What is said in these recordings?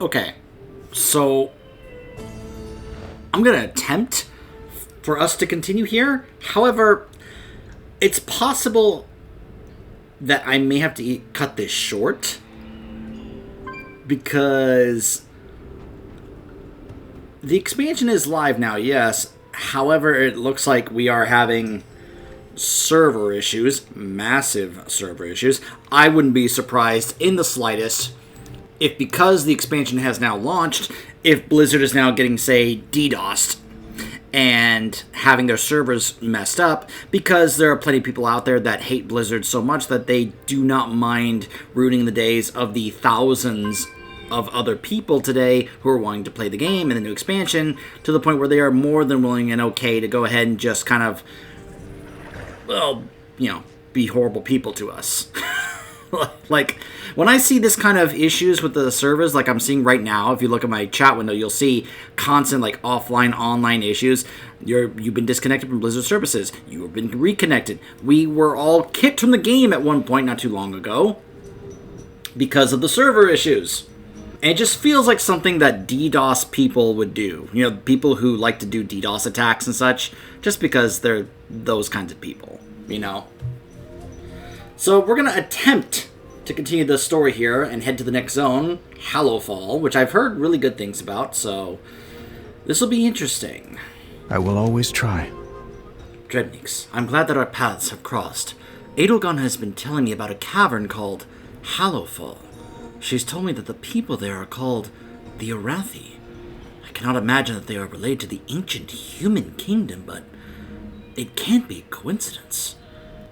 Okay, so I'm going to attempt for us to continue here. However, it's possible that I may have to cut this short because the expansion is live now, yes. However, it looks like we are having server issues, massive server issues. I wouldn't be surprised in the slightest if, because the expansion has now launched, if Blizzard is now getting, say, DDoSed and having their servers messed up, because there are plenty of people out there that hate Blizzard so much that they do not mind ruining the days of the thousands of other people today who are wanting to play the game and the new expansion, to the point where they are more than willing and okay to go ahead and just kind of, well, be horrible people to us. Like, when I see this kind of issues with the servers, like I'm seeing right now, if you look at my chat window, you'll see constant, like, offline, online issues. You've been disconnected from Blizzard services. You have been reconnected. We were all kicked from the game at one point not too long ago because of the server issues. And it just feels like something that DDoS people would do. People who like to do DDoS attacks and such, just because they're those kinds of people, So we're going to attempt to continue the story here and head to the next zone, Hallowfall, which I've heard really good things about, so this will be interesting. I will always try. Drednix, I'm glad that our paths have crossed. Edelgon has been telling me about a cavern called Hallowfall. She's told me that the people there are called the Arathi. I cannot imagine that they are related to the ancient human kingdom, but it can't be a coincidence.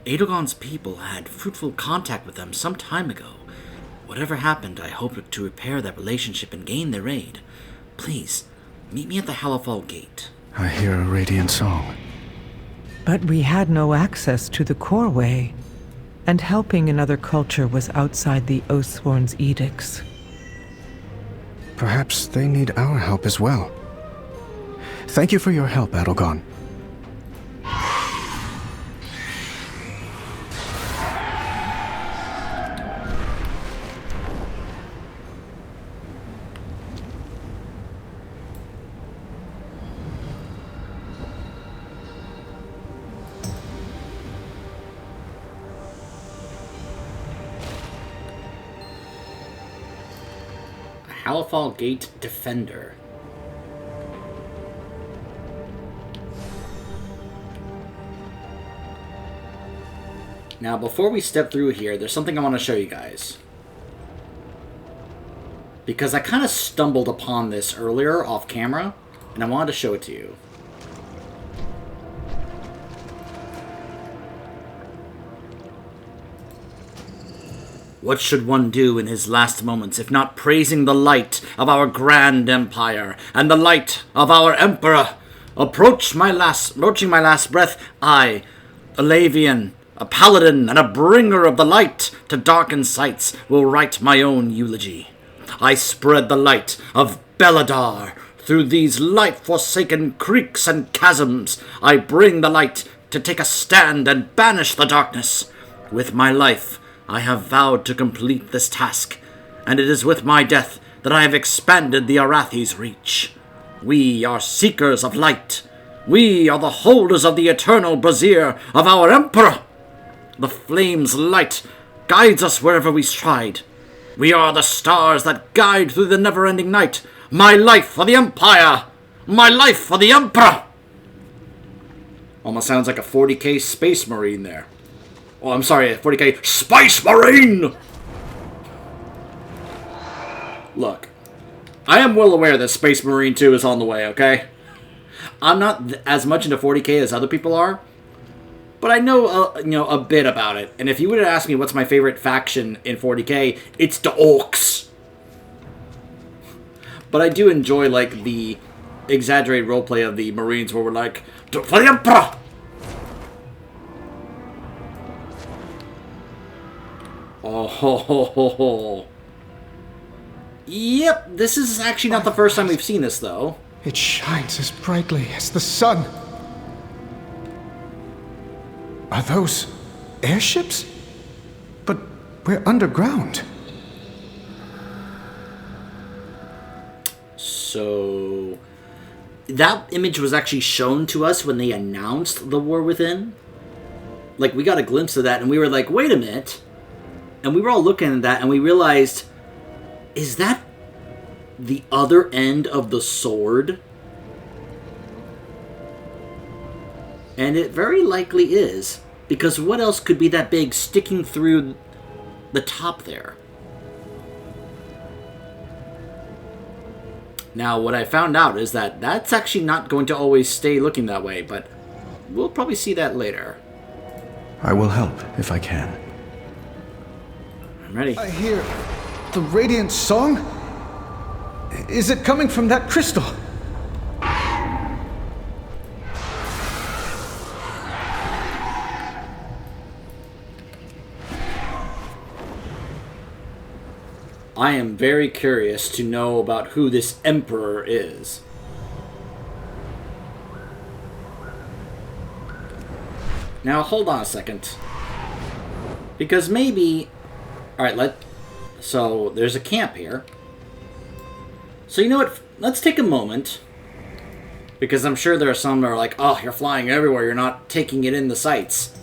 Edelgon's people had fruitful contact with them some time ago. Whatever happened, I hope to repair that relationship and gain their aid. Please, meet me at the Hallowfall gate. I hear a radiant song. But we had no access to the core way, and helping another culture was outside the Oathsworn's edicts. Perhaps they need our help as well. Thank you for your help, Edelgon. Hallowfall Gate Defender. Now, before we step through here, there's something I want to show you guys. Because I kind of stumbled upon this earlier off camera, and I wanted to show it to you. What should one do in his last moments if not praising the light of our grand empire and the light of our emperor? Approaching my last breath, I, a Lavian, a paladin, and a bringer of the light to darkened sights, will write my own eulogy. I spread the light of Beladar through these light-forsaken creeks and chasms. I bring the light to take a stand and banish the darkness. With my life, I have vowed to complete this task, and it is with my death that I have expanded the Arathi's reach. We are seekers of light. We are the holders of the eternal brazier of our Emperor. The flame's light guides us wherever we stride. We are the stars that guide through the never-ending night. My life for the Empire! My life for the Emperor! Almost sounds like a 40k Space Marine there. Oh, I'm sorry, a 40k Space Marine! Look, I am well aware that Space Marine 2 is on the way, okay? I'm not as much into 40k as other people are, but I know, a bit about it. And if you would have asked me what's my favorite faction in 40k, it's the Orcs. But I do enjoy, like, the exaggerated roleplay of the Marines where we're like, for the Emperor! Oh, ho, ho, ho, ho. Yep, this is actually not the first time we've seen this, though. It shines as brightly as the sun. Are those airships? But we're underground. So that image was actually shown to us when they announced the War Within. Like, we got a glimpse of that, and we were like, wait a minute. And we were all looking at that, and we realized, is that the other end of the sword? And it very likely is, because what else could be that big sticking through the top there? Now, what I found out is that that's actually not going to always stay looking that way, but we'll probably see that later. I will help if I can. I'm ready. I hear the Radiant Song? Is it coming from that crystal? I am very curious to know about who this Emperor is. Now, hold on a second. Because maybe... Alright, so, there's a camp here. So, you know what? Let's take a moment. Because I'm sure there are some that are like, oh, you're flying everywhere. You're not taking it in the sights.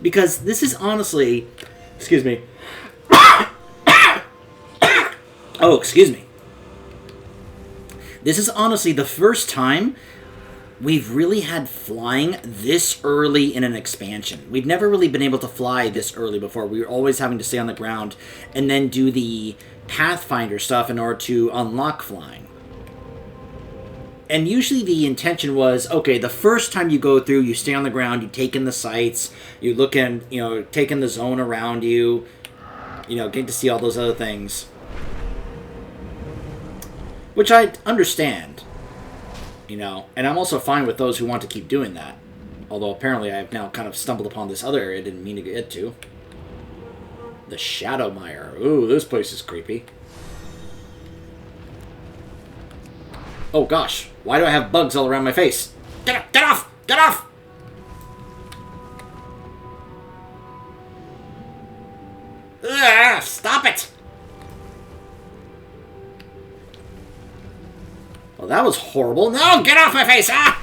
Because this is honestly... Excuse me. Oh, excuse me. This is honestly the first time we've really had flying this early in an expansion. We've never really been able to fly this early before. We were always having to stay on the ground and then do the Pathfinder stuff in order to unlock flying. And usually the intention was, okay, the first time you go through, you stay on the ground, you take in the sights, you look in, take in the zone around you, getting to see all those other things. Which I understand, and I'm also fine with those who want to keep doing that. Although apparently I've now kind of stumbled upon this other area I didn't mean to get to. The Shadowmire. Ooh, this place is creepy. Oh gosh, why do I have bugs all around my face? Get off! Get off! Ugh, stop it! Well, that was horrible. No, get off my face! Ah!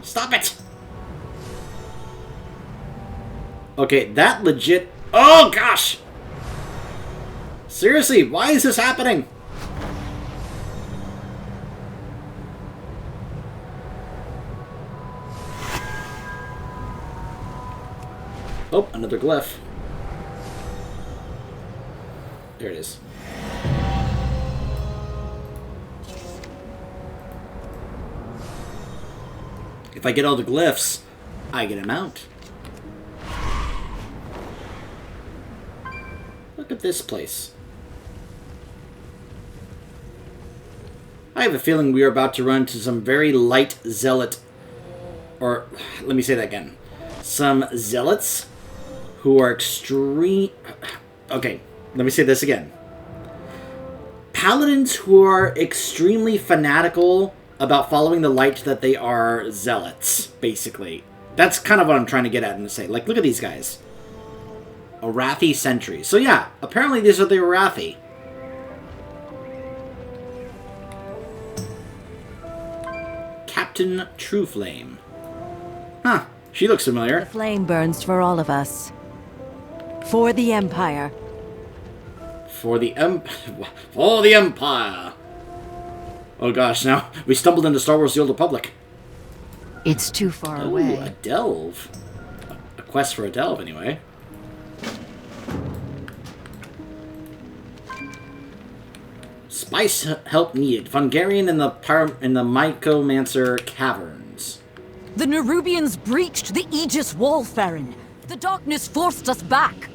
Stop it! Okay, that legit... Oh, gosh! Seriously, why is this happening? Oh, another glyph. There it is. If I get all the glyphs, I get a mount. Look at this place. I have a feeling we are about to run into some very light zealot... Or, let me say that again. Some zealots who are extreme... Okay, let me say this again. Paladins who are extremely fanatical about following the light that they are zealots, basically. That's kind of what I'm trying to get at and say. Like, look at these guys. Arathi sentries. So yeah, apparently these are the Arathi. Captain Trueflame. Huh, she looks familiar. The flame burns for all of us. For the Empire. For the Empire. Oh gosh, now we stumbled into Star Wars The Old Republic. It's too far Ooh, away. a delve. A quest for a delve, anyway. Spice help needed. Fungarian in the Mycomancer Caverns. The Nerubians breached the Aegis Wall, Farron. The darkness forced us back.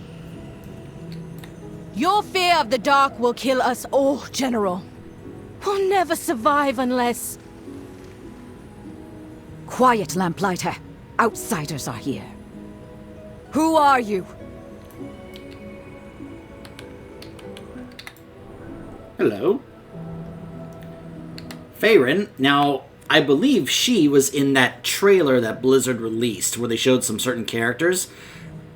Your fear of the dark will kill us all, General. We'll never survive unless... Quiet, Lamplighter. Outsiders are here. Who are you? Hello. Farron. Now, I believe she was in that trailer that Blizzard released where they showed some certain characters.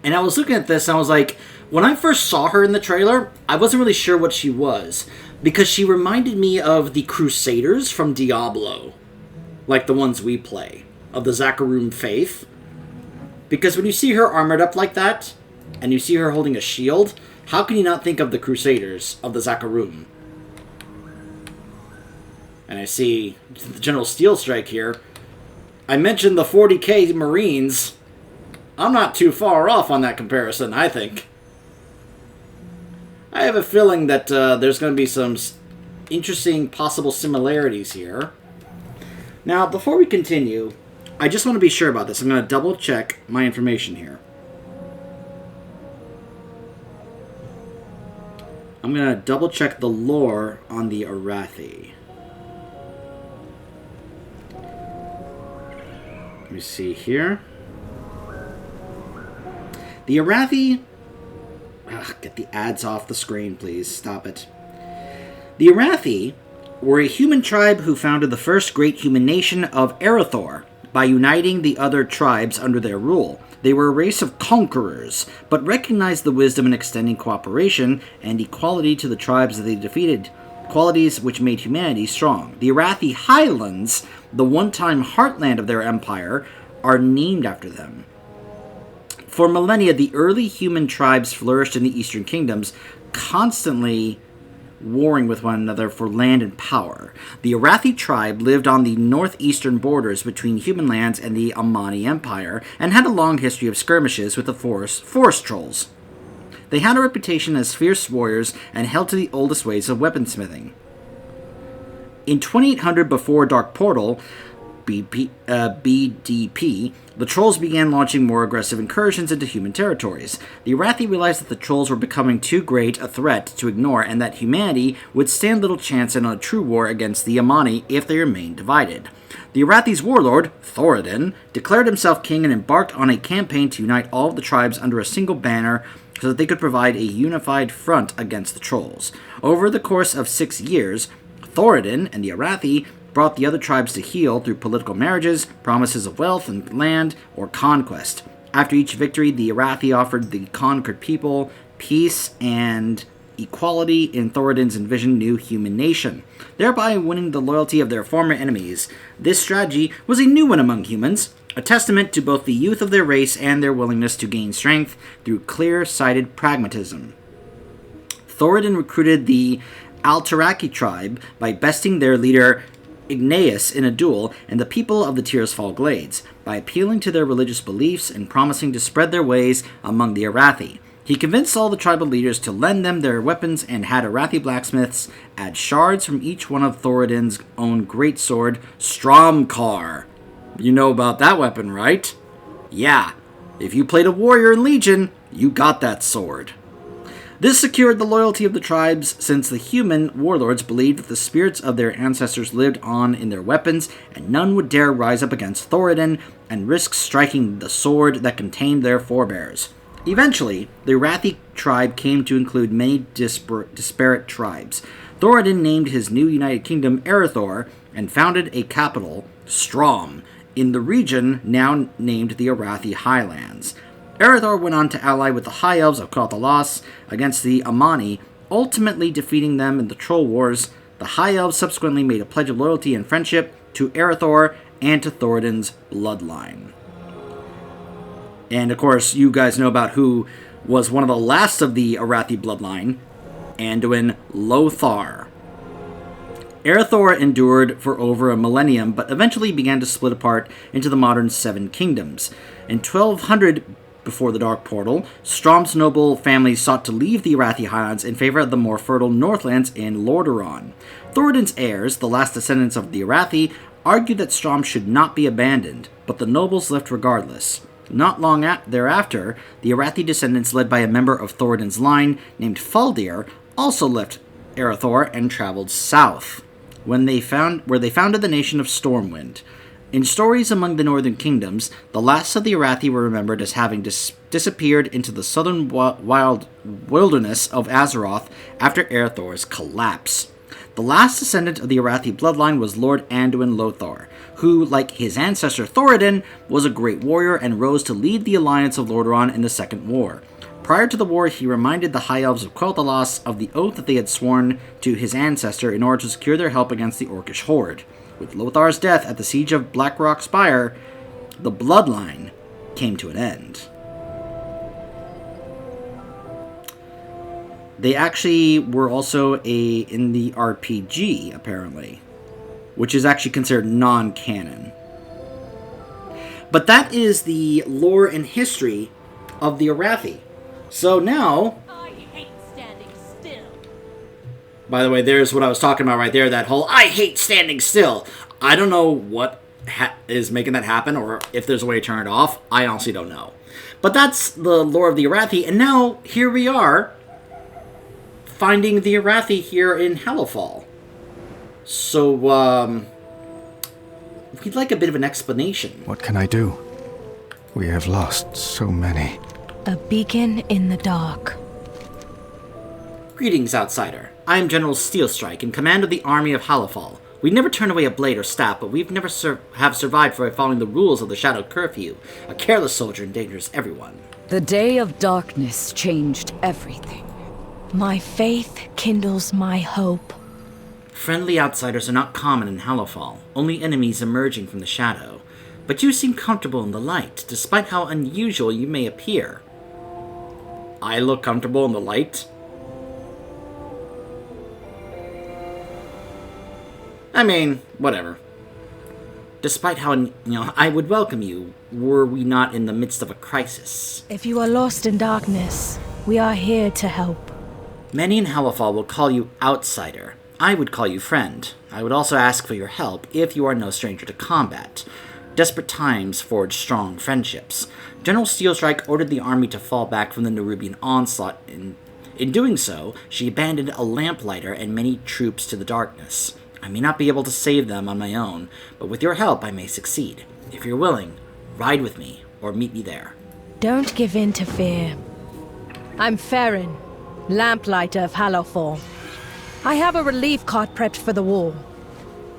And I was looking at this and I was like, when I first saw her in the trailer, I wasn't really sure what she was. because she reminded me of the Crusaders from Diablo, like the ones we play, of the Zakarum faith. Because when you see her armored up like that, and you see her holding a shield, how can you not think of the Crusaders of the Zakarum? And I see the General Steel Strike here. I mentioned the 40k Marines. I'm not too far off on that comparison, I think. I have a feeling that there's going to be some interesting possible similarities here. Now, before we continue, I just want to be sure about this. I'm going to double check my information here. I'm going to double check the lore on the Arathi. Let me see here. The Arathi... Ugh, get the ads off the screen, please. Stop it. The Arathi were a human tribe who founded the first great human nation of Erethdor by uniting the other tribes under their rule. They were a race of conquerors, but recognized the wisdom in extending cooperation and equality to the tribes that they defeated, qualities which made humanity strong. The Arathi Highlands, the one-time heartland of their empire, are named after them. For millennia, the early human tribes flourished in the Eastern Kingdoms, constantly warring with one another for land and power. The Arathi tribe lived on the northeastern borders between human lands and the Amani Empire, and had a long history of skirmishes with the forest trolls. They had a reputation as fierce warriors and held to the oldest ways of weaponsmithing. In 2800 before Dark Portal, BDP, the trolls began launching more aggressive incursions into human territories. The Arathi realized that the trolls were becoming too great a threat to ignore, and that humanity would stand little chance in a true war against the Amani if they remained divided. The Arathi's warlord, Thoradin, declared himself king and embarked on a campaign to unite all of the tribes under a single banner so that they could provide a unified front against the trolls. Over the course of 6 years, Thoradin and the Arathi brought the other tribes to heel through political marriages, promises of wealth and land, or conquest. After each victory, the Arathi offered the conquered people peace and equality in Thoradin's envisioned new human nation, thereby winning the loyalty of their former enemies. This strategy was a new one among humans, a testament to both the youth of their race and their willingness to gain strength through clear-sighted pragmatism. Thoradin recruited the Altaraki tribe by besting their leader Igneus in a duel, and the people of the Tearsfall Glades, by appealing to their religious beliefs and promising to spread their ways among the Arathi. He convinced all the tribal leaders to lend them their weapons and had Arathi blacksmiths add shards from each one of Thoradin's own great sword, Stromkar. You know about that weapon, right? Yeah, if you played a warrior in Legion, you got that sword. This secured the loyalty of the tribes, since the human warlords believed that the spirits of their ancestors lived on in their weapons, and none would dare rise up against Thoradin and risk striking the sword that contained their forebears. Eventually, the Arathi tribe came to include many disparate tribes. Thoradin named his new united kingdom Erethdor and founded a capital, Strom, in the region now named the Arathi Highlands. Erethdor went on to ally with the High Elves of Kothalas against the Amani, ultimately defeating them in the Troll Wars. The High Elves subsequently made a pledge of loyalty and friendship to Erethdor and to Thoradin's bloodline. And of course, you guys know about who was one of the last of the Arathi bloodline, Anduin Lothar. Erethdor endured for over a millennium, but eventually began to split apart into the modern Seven Kingdoms. In 1200 before the Dark Portal, Strom's noble family sought to leave the Arathi Highlands in favor of the more fertile Northlands in Lordaeron. Thoradin's heirs, the last descendants of the Arathi, argued that Strom should not be abandoned, but the nobles left regardless. Not long thereafter, the Arathi descendants, led by a member of Thoradin's line named Faldir, also left Erethdor and traveled south, where they founded the nation of Stormwind. In stories among the northern kingdoms, the last of the Arathi were remembered as having disappeared into the southern wilderness of Azeroth after Erethdor's collapse. The last descendant of the Arathi bloodline was Lord Anduin Lothar, who, like his ancestor Thoradin, was a great warrior and rose to lead the alliance of Lordaeron in the Second War. Prior to the war, he reminded the High Elves of Quel'Thalas of the oath that they had sworn to his ancestor in order to secure their help against the Orcish Horde. With Lothar's death at the Siege of Blackrock Spire, the bloodline came to an end. They actually were also in the RPG, apparently, which is actually considered non-canon. But that is the lore and history of the Arathi. So now... I hate standing still. By the way, there's what I was talking about right there, that whole I hate standing still. I don't know what is making that happen, or if there's a way to turn it off. I honestly don't know. But that's the lore of the Arathi, and now here we are, finding the Arathi here in Hallowfall. So, we'd like a bit of an explanation. What can I do? We have lost so many. A beacon in the dark. Greetings, outsider. I am General Steelstrike, in command of the army of Hallowfall. We never turn away a blade or staff, but we've never have survived for following the rules of the Shadow Curfew. A careless soldier endangers everyone. The day of darkness changed everything. My faith kindles my hope. Friendly outsiders are not common in Hallowfall, only enemies emerging from the shadow. But you seem comfortable in the light, despite how unusual you may appear. I look comfortable in the light? I mean, whatever. Despite how, I would welcome you, were we not in the midst of a crisis. If you are lost in darkness, we are here to help. Many in Hallowfall will call you outsider. I would call you friend. I would also ask for your help if you are no stranger to combat. Desperate times forge strong friendships. General Steelstrike ordered the army to fall back from the Nerubian onslaught. In doing so, she abandoned a lamplighter and many troops to the darkness. I may not be able to save them on my own, but with your help I may succeed. If you're willing, ride with me, or meet me there. Don't give in to fear. I'm Farron, lamplighter of Hallowfall. I have a relief cart prepped for the war.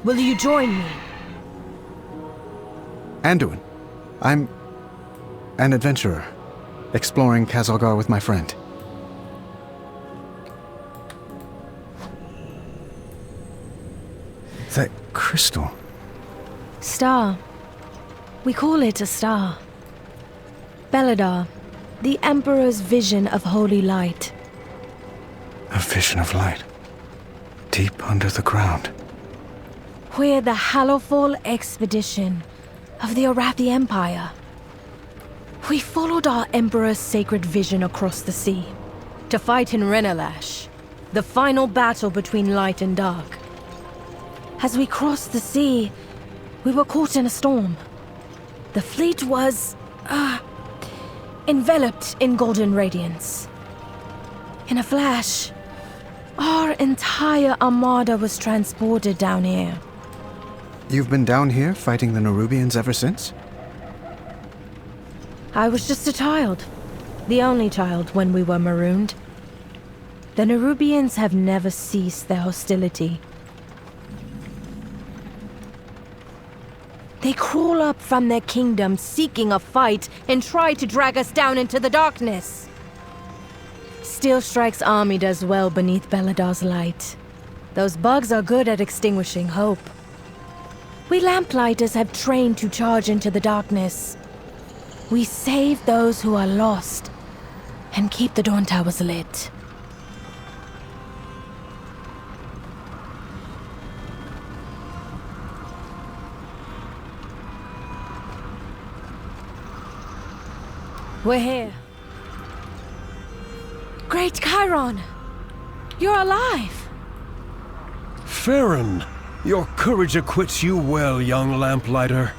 Will you join me? Anduin. I'm an adventurer, exploring Kazalgar with my friend. That crystal. Star. We call it a star. Beladar, the Emperor's vision of holy light. A vision of light. Deep under the ground. We're the Hallowfall expedition of the Arathi Empire. We followed our Emperor's sacred vision across the sea to fight in Renalash, the final battle between light and dark. As we crossed the sea, we were caught in a storm. The fleet was, enveloped in golden radiance. In a flash, our entire armada was transported down here. You've been down here fighting the Nerubians ever since? I was just a child. The only child when we were marooned. The Nerubians have never ceased their hostility. They crawl up from their kingdom seeking a fight and try to drag us down into the darkness. Steelstrike's army does well beneath Beladar's light. Those bugs are good at extinguishing hope. We lamplighters have trained to charge into the darkness. We save those who are lost and keep the Dawn Towers lit. We're here. Great Chiron! You're alive! Farron, your courage acquits you well, young lamplighter.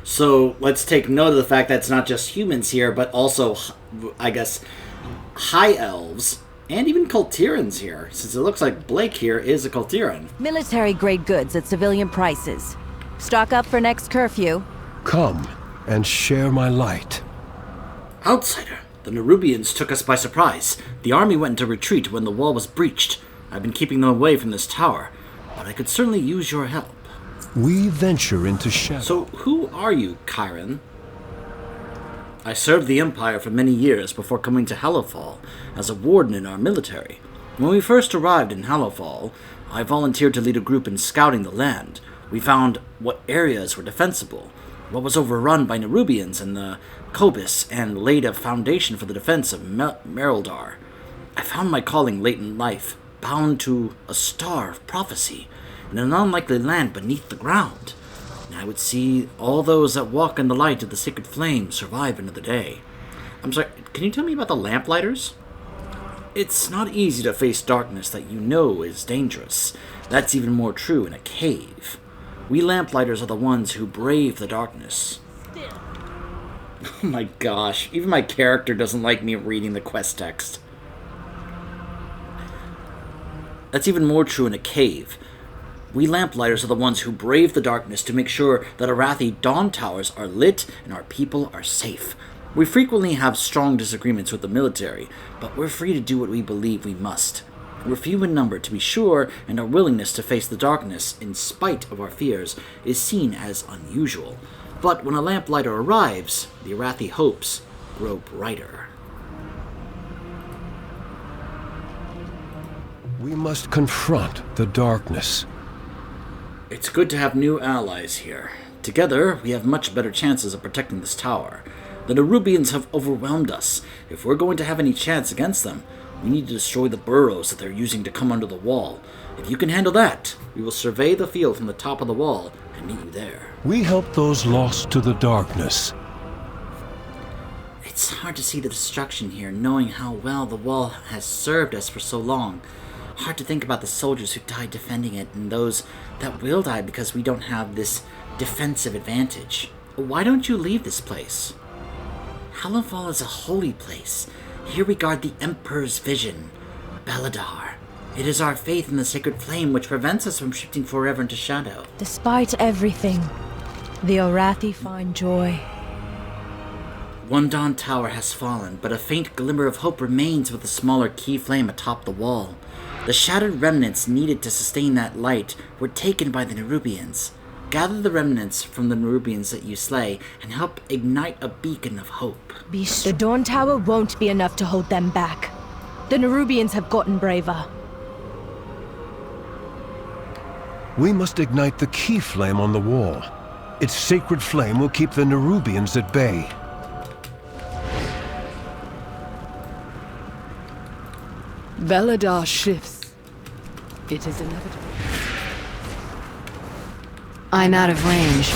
So let's take note of the fact that it's not just humans here, but also, I guess, high elves and even Kultirans here, since it looks like Blake here is a Kultiran. Military-grade goods at civilian prices. Stock up for next curfew. Come and share my light. Outsider, the Nerubians took us by surprise. The army went into retreat when the wall was breached. I've been keeping them away from this tower, but I could certainly use your help. We venture into shadow. So, who are you, Chiron? I served the Empire for many years before coming to Hallowfall as a warden in our military. When we first arrived in Hallowfall, I volunteered to lead a group in scouting the land. We found what areas were defensible, what was overrun by Nerubians and the Kobus, and laid a foundation for the defense of Merildar. I found my calling late in life, bound to a star of prophecy, in an unlikely land beneath the ground. And I would see all those that walk in the light of the sacred flame survive another day. I'm sorry, can you tell me about the Lamplighters? It's not easy to face darkness that you know is dangerous. That's even more true in a cave. We Lamplighters are the ones who brave the darkness. Oh my gosh, even my character doesn't like me reading the quest text. That's even more true in a cave. We Lamplighters are the ones who brave the darkness to make sure that Arathi dawn towers are lit and our people are safe. We frequently have strong disagreements with the military, but we're free to do what we believe we must. We're few in number, to be sure, and our willingness to face the darkness, in spite of our fears, is seen as unusual. But when a Lamplighter arrives, the Arathi hopes grow brighter. We must confront the darkness. It's good to have new allies here. Together, we have much better chances of protecting this tower. The Nerubians have overwhelmed us. If we're going to have any chance against them, we need to destroy the burrows that they're using to come under the wall. If you can handle that, we will survey the field from the top of the wall and meet you there. We help those lost to the darkness. It's hard to see the destruction here, knowing how well the wall has served us for so long. Hard to think about the soldiers who died defending it and those that will die because we don't have this defensive advantage. Why don't you leave this place? Hallowfall is a holy place. Here we guard the Emperor's vision, Beladar. It is our faith in the sacred flame which prevents us from shifting forever into shadow. Despite everything, the Arathi find joy. One dawn tower has fallen, but a faint glimmer of hope remains with a smaller key flame atop the wall. The shattered remnants needed to sustain that light were taken by the Nerubians. Gather the remnants from the Nerubians that you slay and help ignite a beacon of hope. The Dawn Tower won't be enough to hold them back. The Nerubians have gotten braver. We must ignite the key flame on the wall. Its sacred flame will keep the Nerubians at bay. Beladar shifts. It is inevitable. I'm out of range.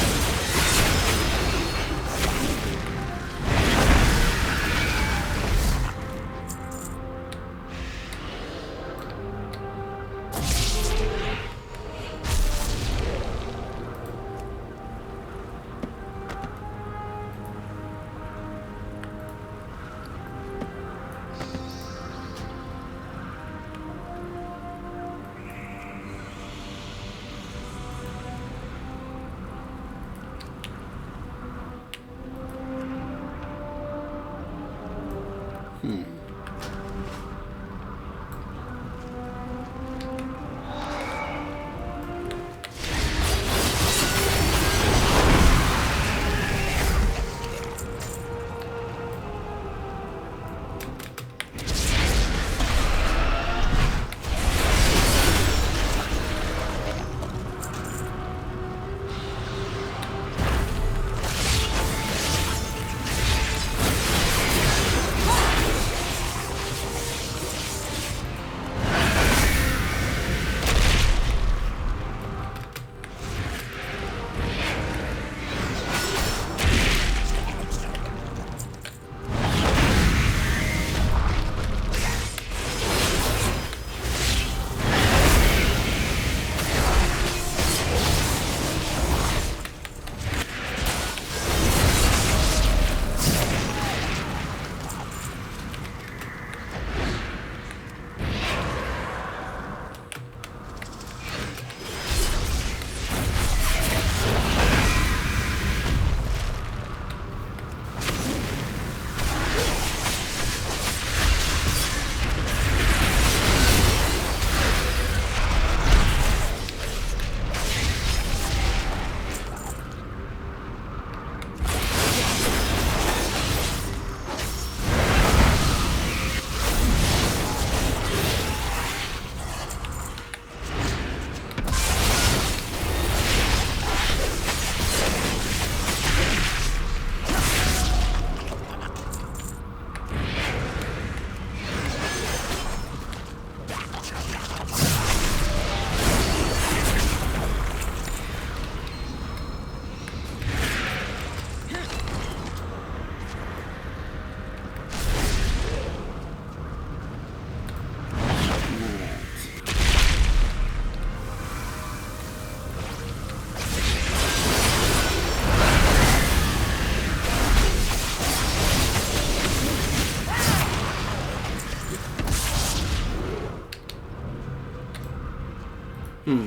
Here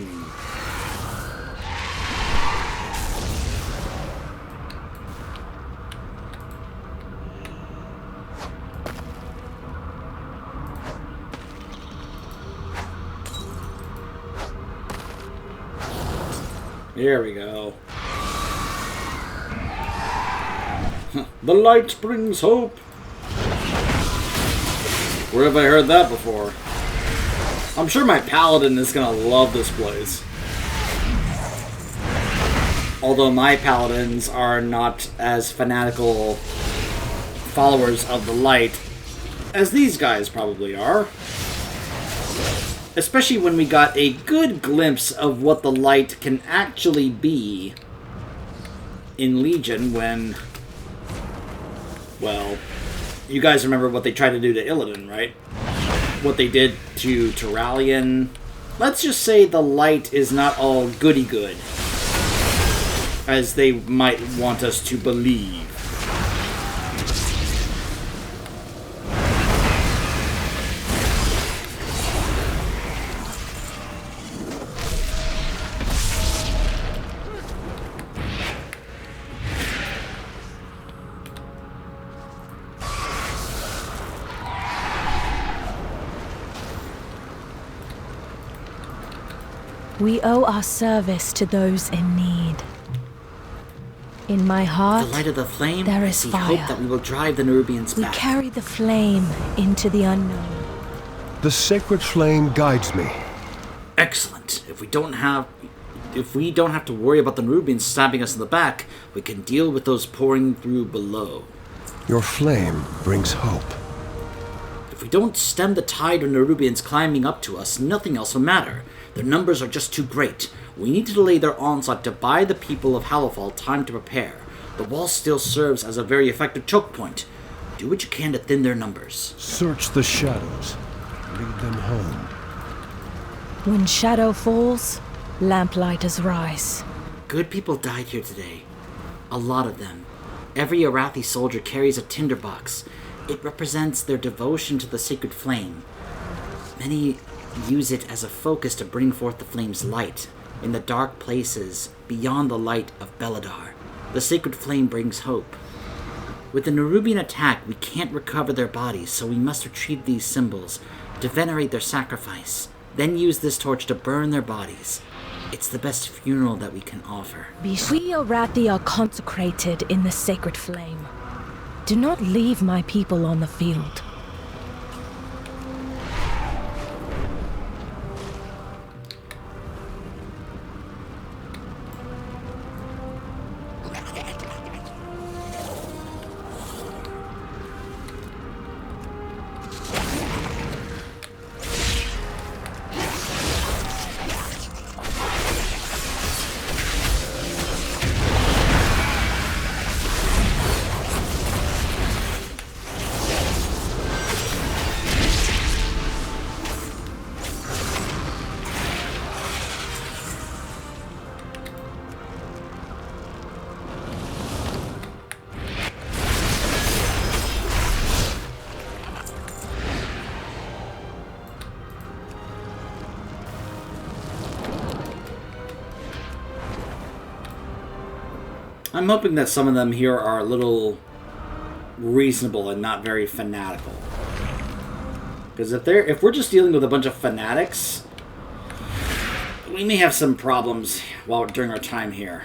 we go. The light brings hope. Where have I heard that before? I'm sure my paladin is gonna love this place. Although my paladins are not as fanatical followers of the light as these guys probably are. Especially when we got a good glimpse of what the light can actually be in Legion when, well, you guys remember what they tried to do to Illidan, right? What they did to Turalian. Let's just say the light is not all goody-good, as they might want us to believe. We owe our service to those in need. In my heart, The light of the flame, there I is see fire. hope that we will drive the Nerubians We back. carry the flame into the unknown. The sacred flame guides me. Excellent. If we don't have to worry about the Nerubians stabbing us in the back, we can deal with those pouring through below. Your flame brings hope. If we don't stem the tide of Nerubians climbing up to us, nothing else will matter. Their numbers are just too great. We need to delay their onslaught to buy the people of Hallowfall time to prepare. The wall still serves as a very effective choke point. Do what you can to thin their numbers. Search the shadows. Lead them home. When shadow falls, lamplighters rise. Good people died here today. A lot of them. Every Arathi soldier carries a tinderbox. It represents their devotion to the sacred flame. Many use it as a focus to bring forth the flame's light. In the dark places, beyond the light of Beladar, the sacred flame brings hope. With the Nerubian attack, we can't recover their bodies, so we must retrieve these symbols to venerate their sacrifice, then use this torch to burn their bodies. It's the best funeral that we can offer. We Arathi are consecrated in the sacred flame. Do not leave my people on the field. I'm hoping that some of them here are a little reasonable and not very fanatical. Because if we're just dealing with a bunch of fanatics, we may have some problems during our time here.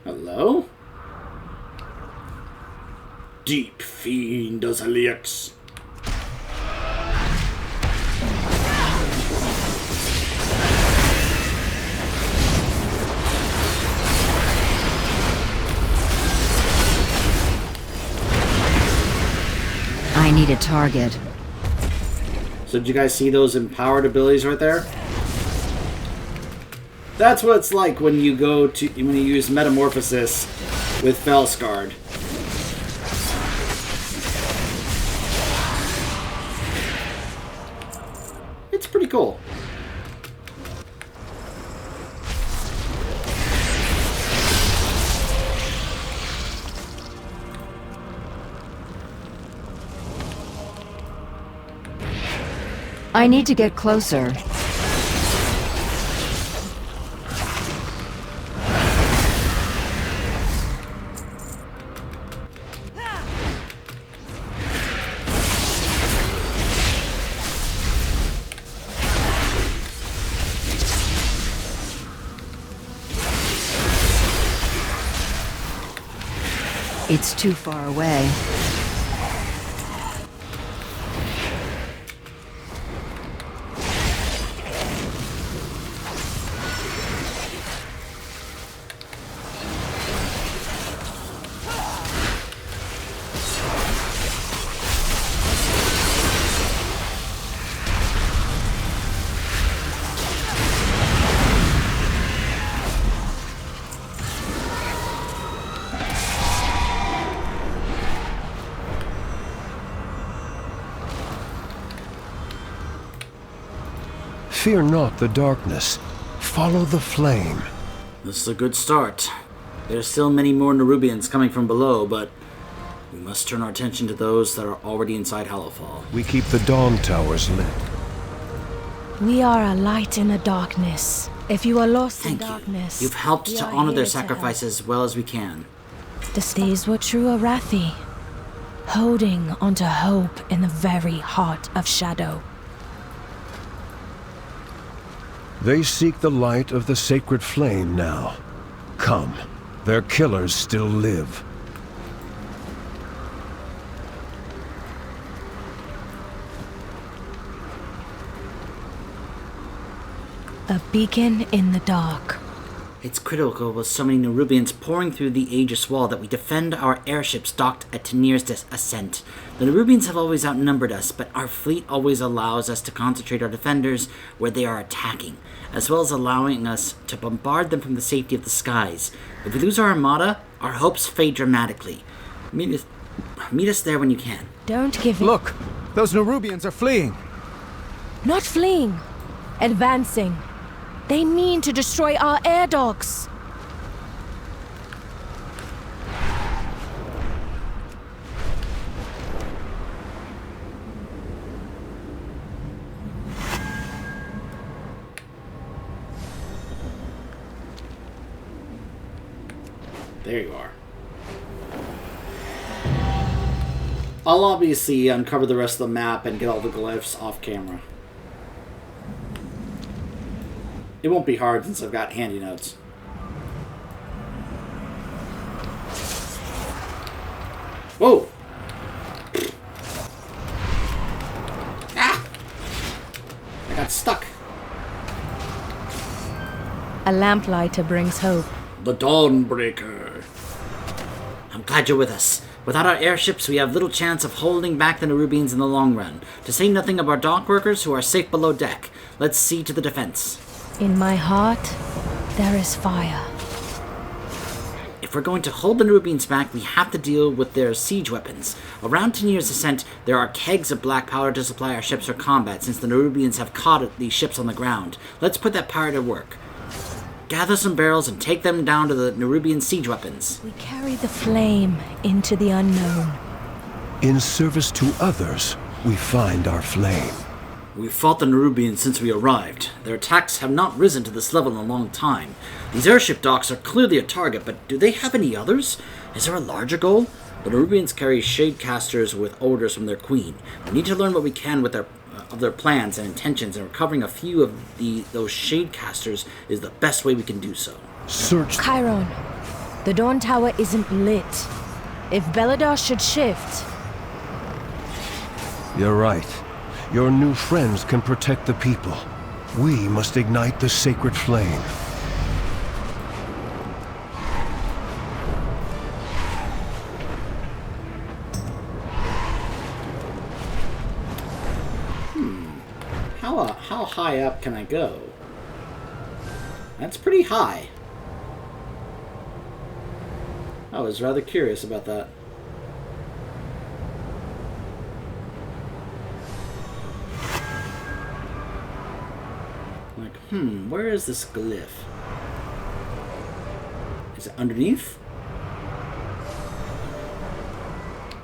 Hello? Deep fiend as Helix. I need a target. So did you guys see those empowered abilities right there? That's what it's like when you use Metamorphosis with Felscard. It's pretty cool. I need to get closer. It's too far away. Fear not the darkness. Follow the flame. This is a good start. There's still many more Nerubians coming from below, but we must turn our attention to those that are already inside Hallowfall. We keep the dawn towers lit. We are a light in the darkness. If you are lost in Thank you. darkness, You've helped we to are honor here their to sacrifice as well as we can. help. These were true Arathi, holding onto hope in the very heart of shadow. They seek the light of the sacred flame now. Come, their killers still live. A beacon in the dark. It's critical with so many Nerubians pouring through the Aegis Wall that we defend our airships docked at Tanir's ascent. The Nerubians have always outnumbered us, but our fleet always allows us to concentrate our defenders where they are attacking, as well as allowing us to bombard them from the safety of the skies. If we lose our armada, our hopes fade dramatically. Meet us there when you can. Don't give in. Look! Those Nerubians are fleeing! Not fleeing. Advancing. They mean to destroy our air docks. There you are. I'll obviously uncover the rest of the map and get all the glyphs off camera. It won't be hard since I've got handy notes. Whoa! Ah! I got stuck. A lamplighter brings hope. The Dawnbreaker. I'm glad you're with us. Without our airships, we have little chance of holding back the Nerubians in the long run. To say nothing of our dock workers who are safe below deck. Let's see to the defense. In my heart, there is fire. If we're going to hold the Nerubians back, we have to deal with their siege weapons. Around Tanir's ascent, there are kegs of black powder to supply our ships for combat, since the Nerubians have caught these ships on the ground. Let's put that power to work. Gather some barrels and take them down to the Nerubian siege weapons. We carry the flame into the unknown. In service to others, we find our flame. We've fought the Nerubians since we arrived. Their attacks have not risen to this level in a long time. These airship docks are clearly a target, but do they have any others? Is there a larger goal? The Nerubians carry shadecasters with orders from their queen. We need to learn what we can with their plans and intentions, and recovering a few of those shadecasters is the best way we can do so. Search. Chiron, the Dawn Tower isn't lit. If Beladar should shift... You're right. Your new friends can protect the people. We must ignite the sacred flame. How high up can I go? That's pretty high. I was rather curious about that. Like, where is this glyph? Is it underneath?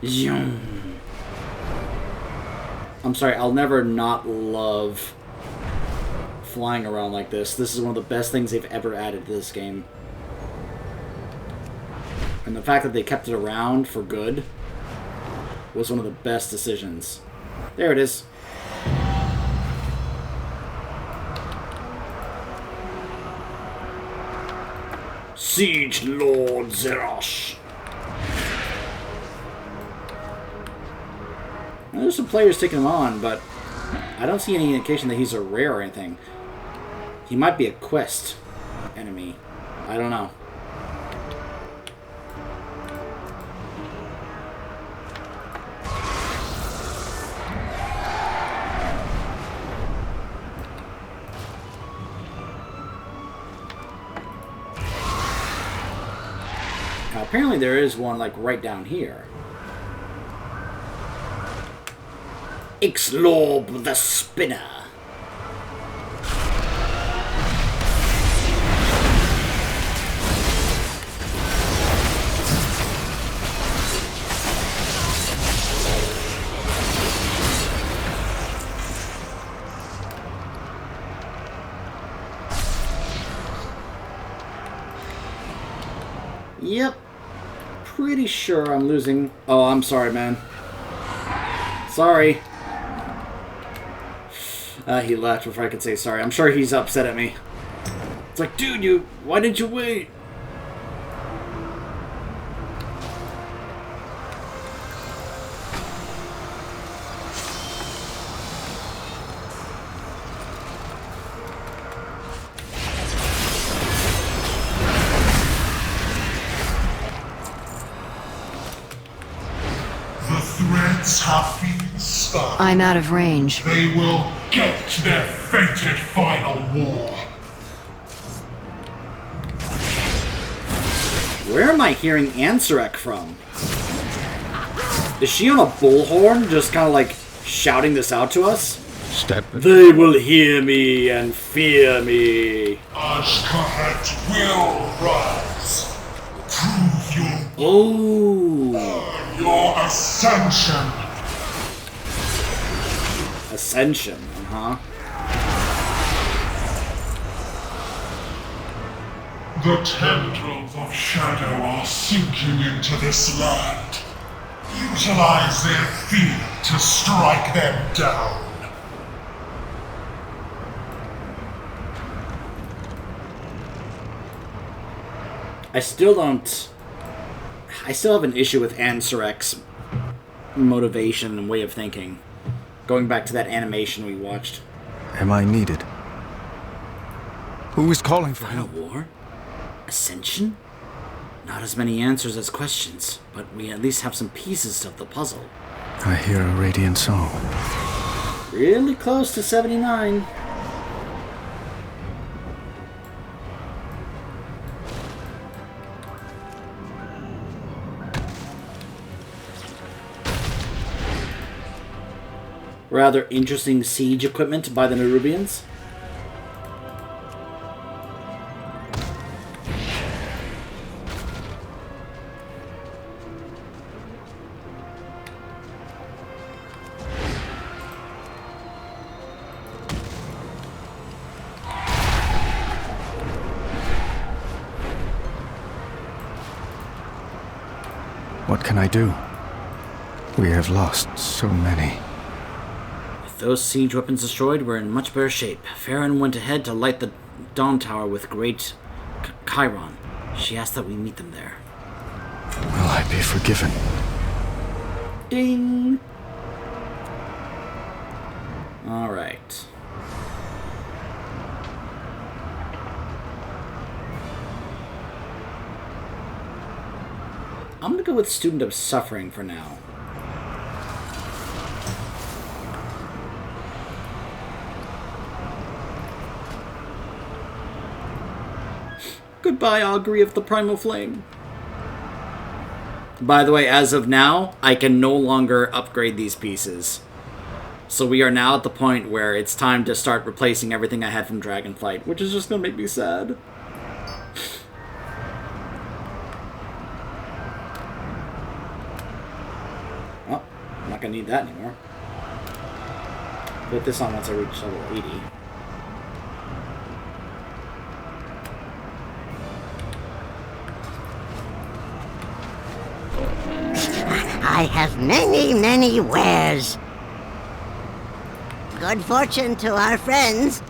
Zoom. I'm sorry, I'll never not love flying around like this. This is one of the best things they've ever added to this game. And the fact that they kept it around for good was one of the best decisions. There it is. Siege Lord Zerosh. Now, there's some players taking him on, but I don't see any indication that he's a rare or anything. He might be a quest enemy. I don't know. Now, apparently there is one, like, right down here. Ixlorb the Spinner. Yep. Pretty sure I'm losing. Oh, I'm sorry, man. Sorry. He left before I could say sorry. I'm sure he's upset at me. It's like, dude, why didn't you wait? The threads have been spun. I'm out of range. They will get their fated final war. Where am I hearing Ansarek from? Is she on a bullhorn, just kind of like shouting this out to us? Step. They will hear me and fear me. Ashkahet will rise. Prove your Oh, your ascension. Ascension, The tendrils of shadow are sinking into this land. Utilize their fear to strike them down. I still have an issue with Ansarek's motivation and way of thinking. Going back to that animation we watched. Am I needed? Who is calling for Final help? War? Ascension? Not as many answers as questions, but we at least have some pieces of the puzzle. I hear a radiant song. Really close to 79. Rather interesting siege equipment by the Nerubians. What can I do? We have lost so many. With those siege weapons destroyed, we're in much better shape. Farron went ahead to light the Dawn Tower with Great Chiron. She asked that we meet them there. Will I be forgiven? Ding! Alright. I'm gonna go with Student of Suffering for now. Goodbye, Augury of the Primal Flame. By the way, as of now, I can no longer upgrade these pieces. So we are now at the point where it's time to start replacing everything I had from Dragonflight, which is just gonna make me sad. Oh, I'm not gonna need that anymore. Put this on once I reach level 80. I have many, many wares. Good fortune to our friends.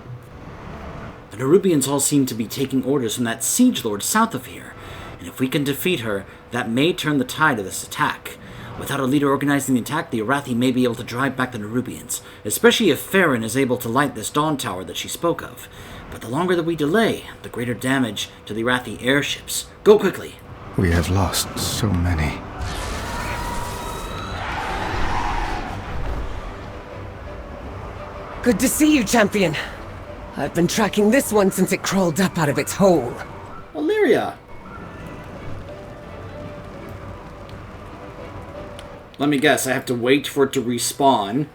The Nerubians all seem to be taking orders from that siege lord south of here, and if we can defeat her, that may turn the tide of this attack. Without a leader organizing the attack, the Arathi may be able to drive back the Nerubians, especially if Farron is able to light this dawn tower that she spoke of. But the longer that we delay, the greater damage to the Arathi airships. Go quickly! We have lost so many. Good to see you, champion. I've been tracking this one since it crawled up out of its hole. Illyria! Let me guess, I have to wait for it to respawn.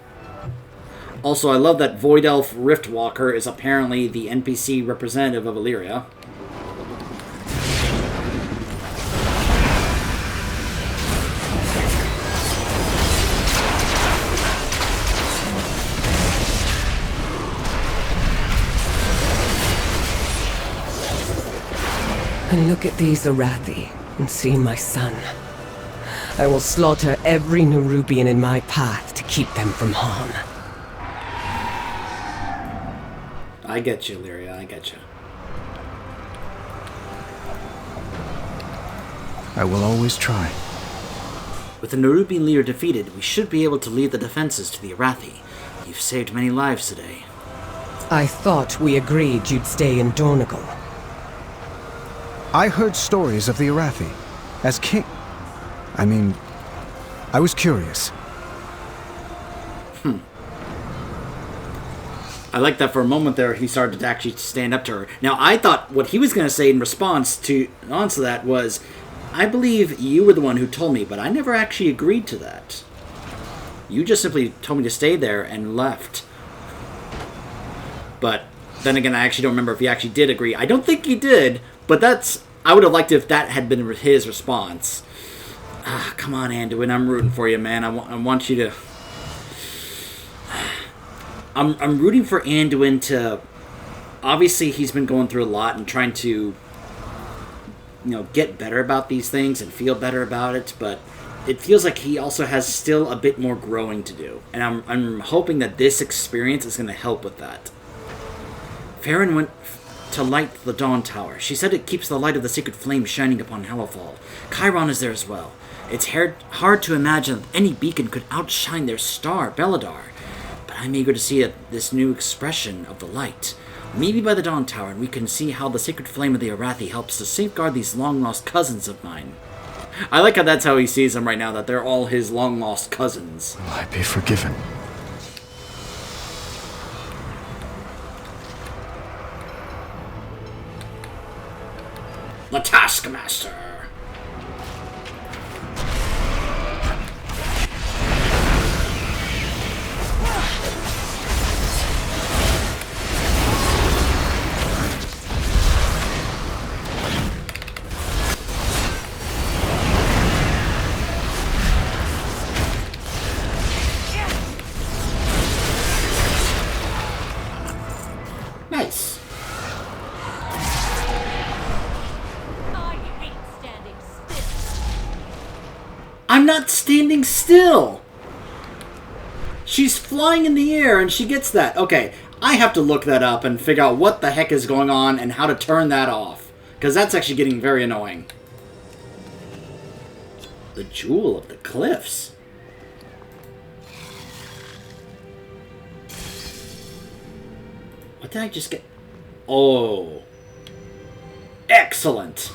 Also, I love that Void Elf Riftwalker is apparently the NPC representative of Illyria. And look at these Arathi, and see my son. I will slaughter every Nerubian in my path to keep them from harm. I get you, Illyria, I get you. I will always try. With the Nerubian leader defeated, we should be able to lead the defenses to the Arathi. You've saved many lives today. I thought we agreed you'd stay in Dornigal. I heard stories of the Arathi. As king... I was curious. I like that for a moment there, he started to actually stand up to her. Now, I thought what he was going to say in response to that was, I believe you were the one who told me, but I never actually agreed to that. You just simply told me to stay there and left. But then again, I actually don't remember if he actually did agree. I don't think he did, but I would have liked if that had been his response. Ah, come on, Anduin, I'm rooting for you, man. I want you to... I'm rooting for Anduin to... Obviously, he's been going through a lot and trying to, get better about these things and feel better about it, but it feels like he also has still a bit more growing to do. And I'm hoping that this experience is going to help with that. Farron went to light the Dawn Tower. She said it keeps the light of the sacred flame shining upon Hallowfall. Chiron is there as well. It's hard to imagine that any beacon could outshine their star, Beladar. But I'm eager to see this new expression of the light. Maybe by the Dawn Tower, and we can see how the sacred flame of the Arathi helps to safeguard these long-lost cousins of mine. I like how that's how he sees them right now, that they're all his long-lost cousins. Will I be forgiven? The Taskmaster! Nice. I'm not standing still! She's flying in the air and she gets that. Okay, I have to look that up and figure out what the heck is going on and how to turn that off. Because that's actually getting very annoying. The Jewel of the Cliffs. What did I just get? Oh. Excellent.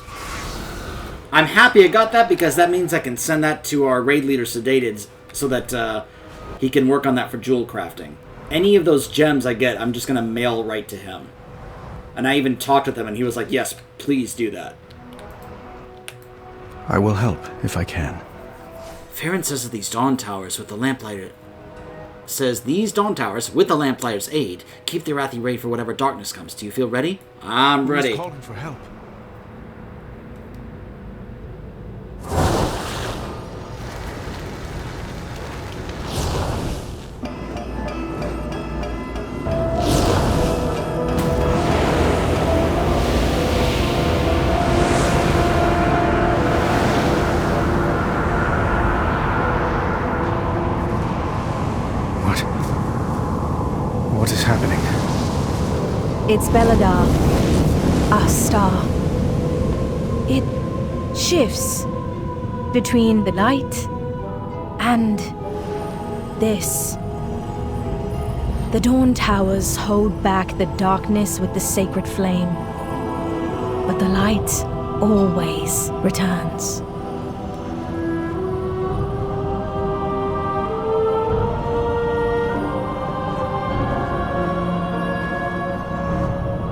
I'm happy I got that because that means I can send that to our raid leader Sedated so that he can work on that for jewel crafting. Any of those gems I get, I'm just going to mail right to him. And I even talked with him and he was like, yes, please do that. I will help if I can. Farron says that these Dawn Towers with the Lamplighter... Says these Dawn Towers, with the Lamplighter's aid, keep the Arathi ready for whatever darkness comes. Do you feel ready? I'm ready. Who's calling for help? It's Beladar, our star. It shifts between the light and this. The Dawn Towers hold back the darkness with the sacred flame, but the light always returns.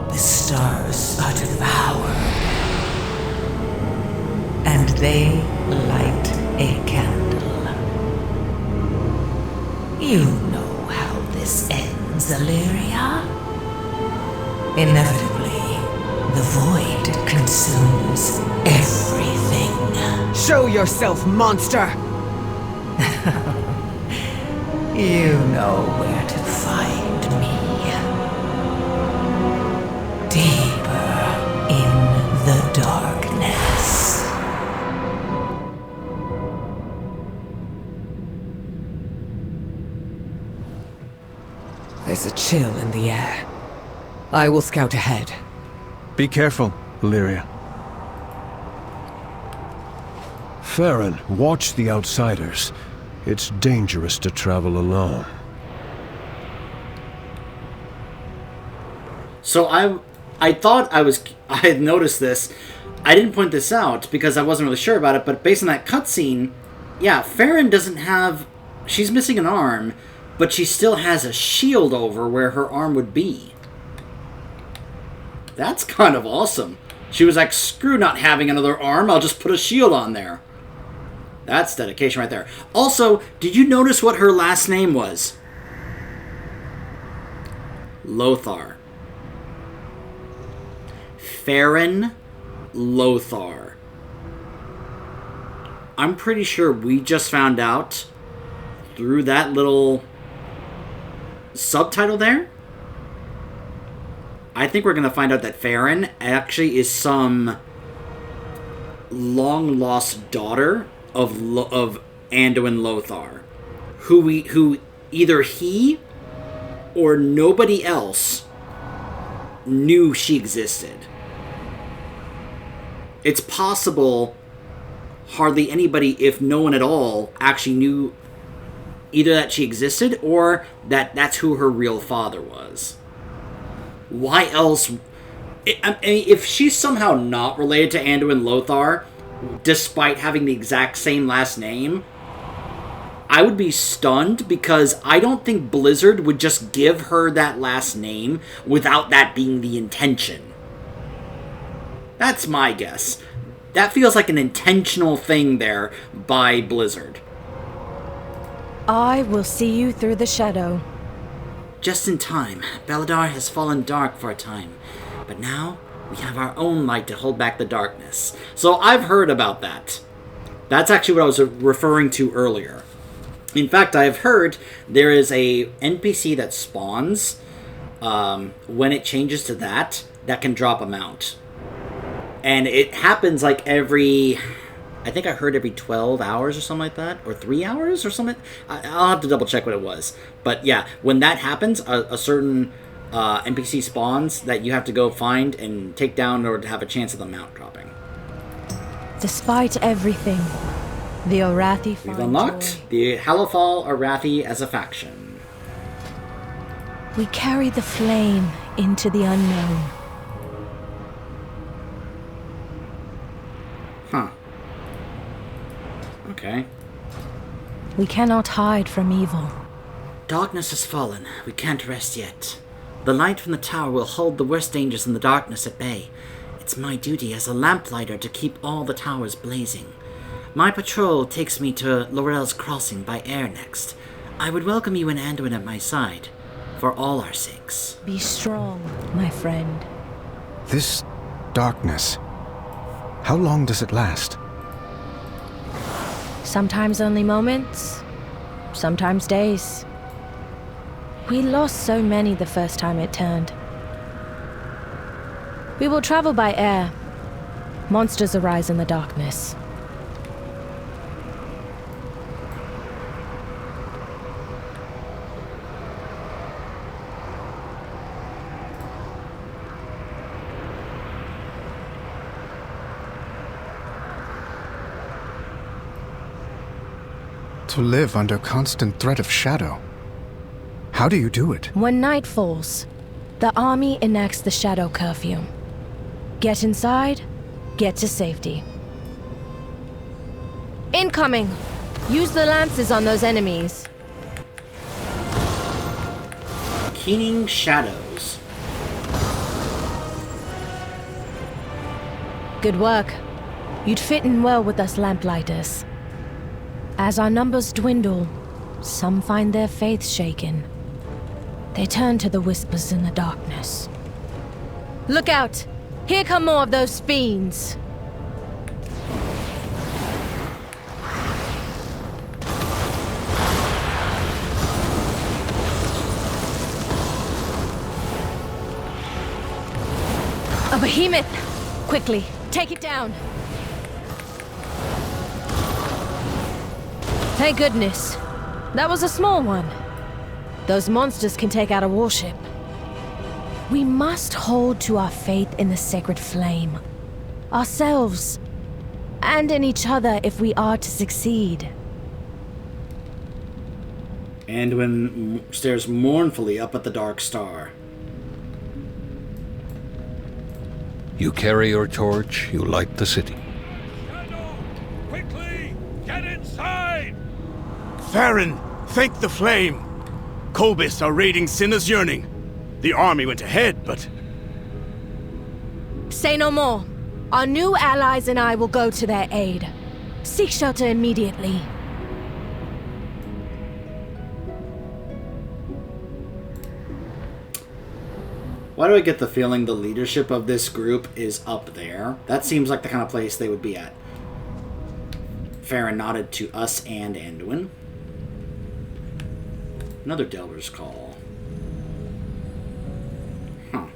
The stars are devoured, and they light a candle. You know how this ends, Illyria. Inevitably, the void consumes everything. Show yourself, monster! You know where to find me. Deeper in the darkness. There's a chill in the air. I will scout ahead. Be careful, Illyria. Farron, watch the outsiders. It's dangerous to travel alone. So I thought I had noticed this. I didn't point this out because I wasn't really sure about it, but based on that cutscene, yeah, Farron doesn't have... She's missing an arm, but she still has a shield over where her arm would be. That's kind of awesome. She was like, screw not having another arm, I'll just put a shield on there. That's dedication right there. Also, did you notice what her last name was? Lothar. Farron Lothar. I'm pretty sure we just found out through that little subtitle there. I think we're going to find out that Farron actually is some long-lost daughter of Anduin Lothar, who either he or nobody else knew she existed. It's possible hardly anybody, if no one at all, actually knew either that she existed or that that's who her real father was. Why else? I mean, if she's somehow not related to Anduin Lothar, despite having the exact same last name, I would be stunned because I don't think Blizzard would just give her that last name without that being the intention. That's my guess. That feels like an intentional thing there by Blizzard. I will see you through the shadow. Just in time. Beladar has fallen dark for a time, but now we have our own light to hold back the darkness. So I've heard about that. That's actually what I was referring to earlier. In fact, I've heard there is a NPC that spawns when it changes to that can drop a mount. And it happens like every... I think I heard every 12 hours or something like that, or 3 hours or something. I'll have to double check what it was. But yeah, when that happens, a certain NPC spawns that you have to go find and take down in order to have a chance of the mount dropping. Despite everything, the Arathi find We've unlocked the Hallowfall Arathi as a faction. We carry the flame into the unknown. Huh. Okay. We cannot hide from evil. Darkness has fallen. We can't rest yet. The light from the tower will hold the worst dangers in the darkness at bay. It's my duty as a lamplighter to keep all the towers blazing. My patrol takes me to Laurel's Crossing by air next. I would welcome you and Anduin at my side, for all our sakes. Be strong, my friend. This darkness, how long does it last? Sometimes only moments, sometimes days. We lost so many the first time it turned. We will travel by air. Monsters arise in the darkness. to live under constant threat of shadow. How do you do it? When night falls, the army enacts the shadow curfew. Get inside, get to safety. Incoming! Use the lances on those enemies. Keening shadows. Good work. You'd fit in well with us lamplighters. As our numbers dwindle, some find their faith shaken. They turn to the whispers in the darkness. Look out! Here come more of those fiends! A behemoth! Quickly, take it down! Thank goodness. That was a small one. Those monsters can take out a warship. We must hold to our faith in the sacred flame. Ourselves. And in each other if we are to succeed. Anduin stares mournfully up at the dark star. You carry your torch, you light the city. Shadow! Quickly! Get inside! Farron, thank the flame! Kobus are raiding Sinner's Yearning. The army went ahead, but... Say no more. Our new allies and I will go to their aid. Seek shelter immediately. Why do I get the feeling the leadership of this group is up there? That seems like the kind of place they would be at. Farron nodded to us and Anduin. Another Delver's Call. Huh.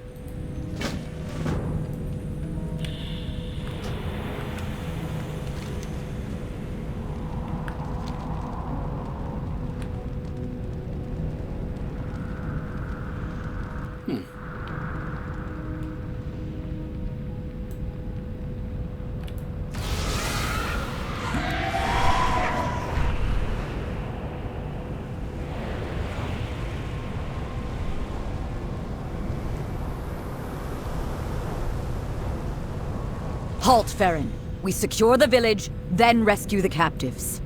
Halt, Farron. We secure the village, then rescue the captives.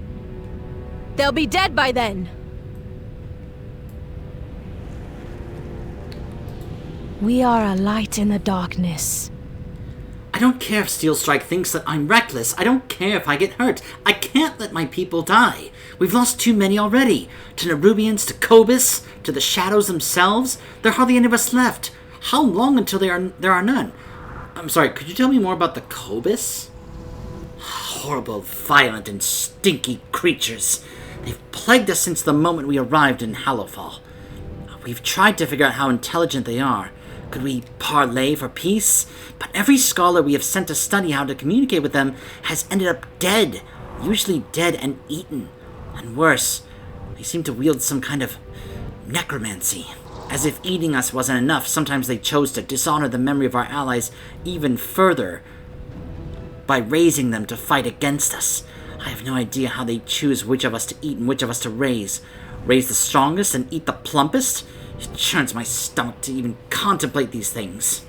They'll be dead by then. We are a light in the darkness. I don't care if Steelstrike thinks that I'm reckless. I don't care if I get hurt. I can't let my people die. We've lost too many already. To Nerubians, to Kobus, to the Shadows themselves. There are hardly any of us left. How long until there are none? I'm sorry, could you tell me more about the Kobus? Horrible, violent, and stinky creatures. They've plagued us since the moment we arrived in Hallowfall. We've tried to figure out how intelligent they are. Could we parley for peace? But every scholar we have sent to study how to communicate with them has ended up dead. Usually dead and eaten. And worse, they seem to wield some kind of necromancy. As if eating us wasn't enough, sometimes they chose to dishonor the memory of our allies even further by raising them to fight against us. I have no idea how they choose which of us to eat and which of us to raise. Raise the strongest and eat the plumpest? It churns my stomach to even contemplate these things.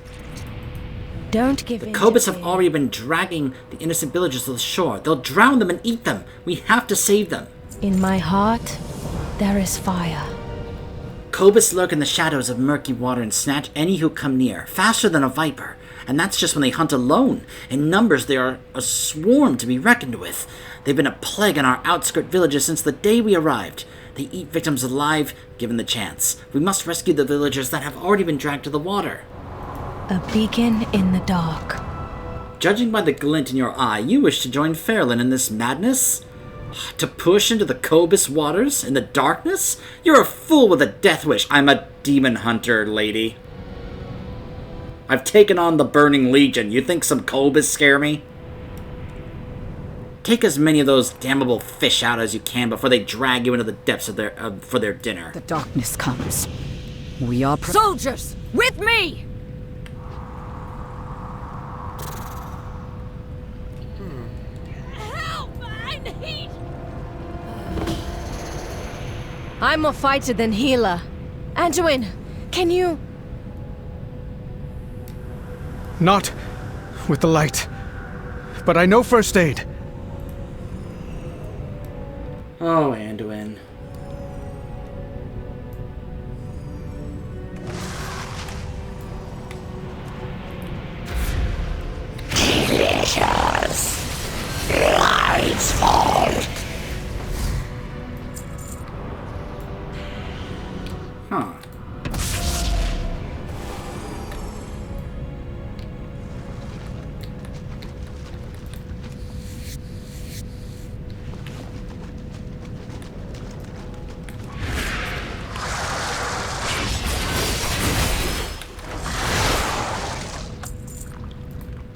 Don't give in. The Kobus have already been dragging the innocent villagers to the shore. They'll drown them and eat them. We have to save them. In my heart, there is fire. Kobus lurk in the shadows of murky water and snatch any who come near, faster than a viper. And that's just when they hunt alone. In numbers, they are a swarm to be reckoned with. They've been a plague on our outskirt villages since the day we arrived. They eat victims alive, given the chance. We must rescue the villagers that have already been dragged to the water. A beacon in the dark. Judging by the glint in your eye, you wish to join Fairlin in this madness? To push into the Kobus waters in the darkness? You're a fool with a death wish. I'm a demon hunter, lady. I've taken on the Burning Legion. You think some Kobus scare me? Take as many of those damnable fish out as you can before they drag you into the depths of for their dinner. The darkness comes. We are soldiers! With me! Help! I need... I'm more fighter than healer. Anduin, can you... Not with the light. But I know first aid. Oh, Anduin. Lights fall. Huh.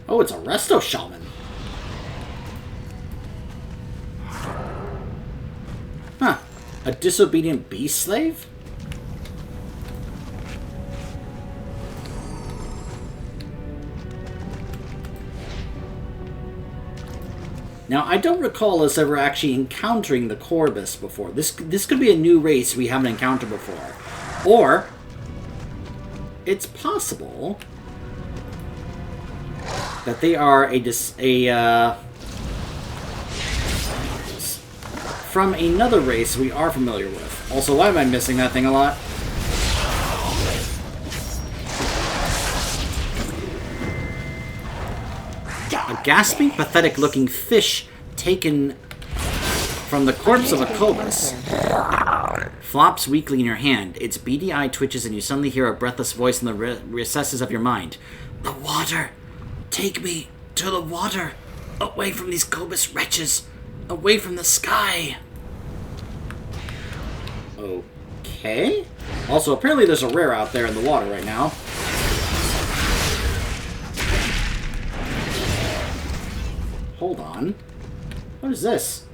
Oh, it's a resto shaman. Huh. A disobedient beast slave? Now, I don't recall us ever actually encountering the Corbus before. This could be a new race we haven't encountered before. Or, it's possible that they are from another race we are familiar with. Also, why am I missing that thing a lot? A gasping, pathetic-looking fish taken from the corpse of a Cobus flops weakly in your hand. Its beady eye twitches and you suddenly hear a breathless voice in the recesses of your mind. The water! Take me to the water! Away from these Cobus wretches! Away from the sky! Okay. Also, apparently there's a rare out there in the water right now. Hold on. What is this?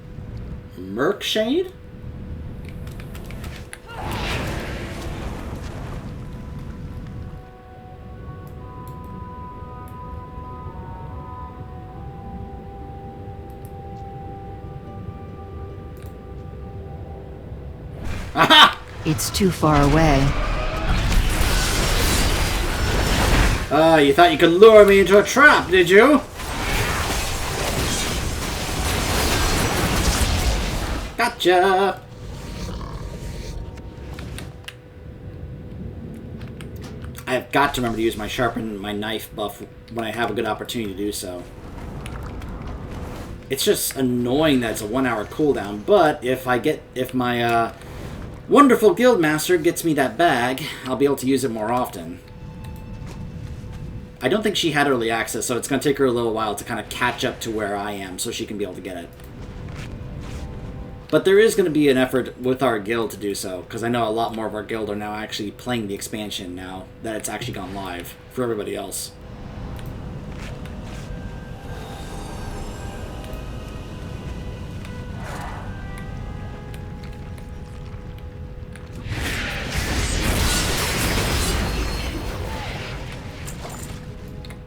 Merkshade? Aha! It's too far away. You thought you could lure me into a trap, did you? Gotcha! I have got to remember to use my sharpen my knife buff when I have a good opportunity to do so. It's just annoying that it's a 1 hour cooldown, but if my wonderful guildmaster gets me that bag, I'll be able to use it more often. I don't think she had early access, so it's going to take her a little while to kind of catch up to where I am so she can be able to get it. But there is going to be an effort with our guild to do so, because I know a lot more of our guild are now actually playing the expansion now that it's actually gone live for everybody else.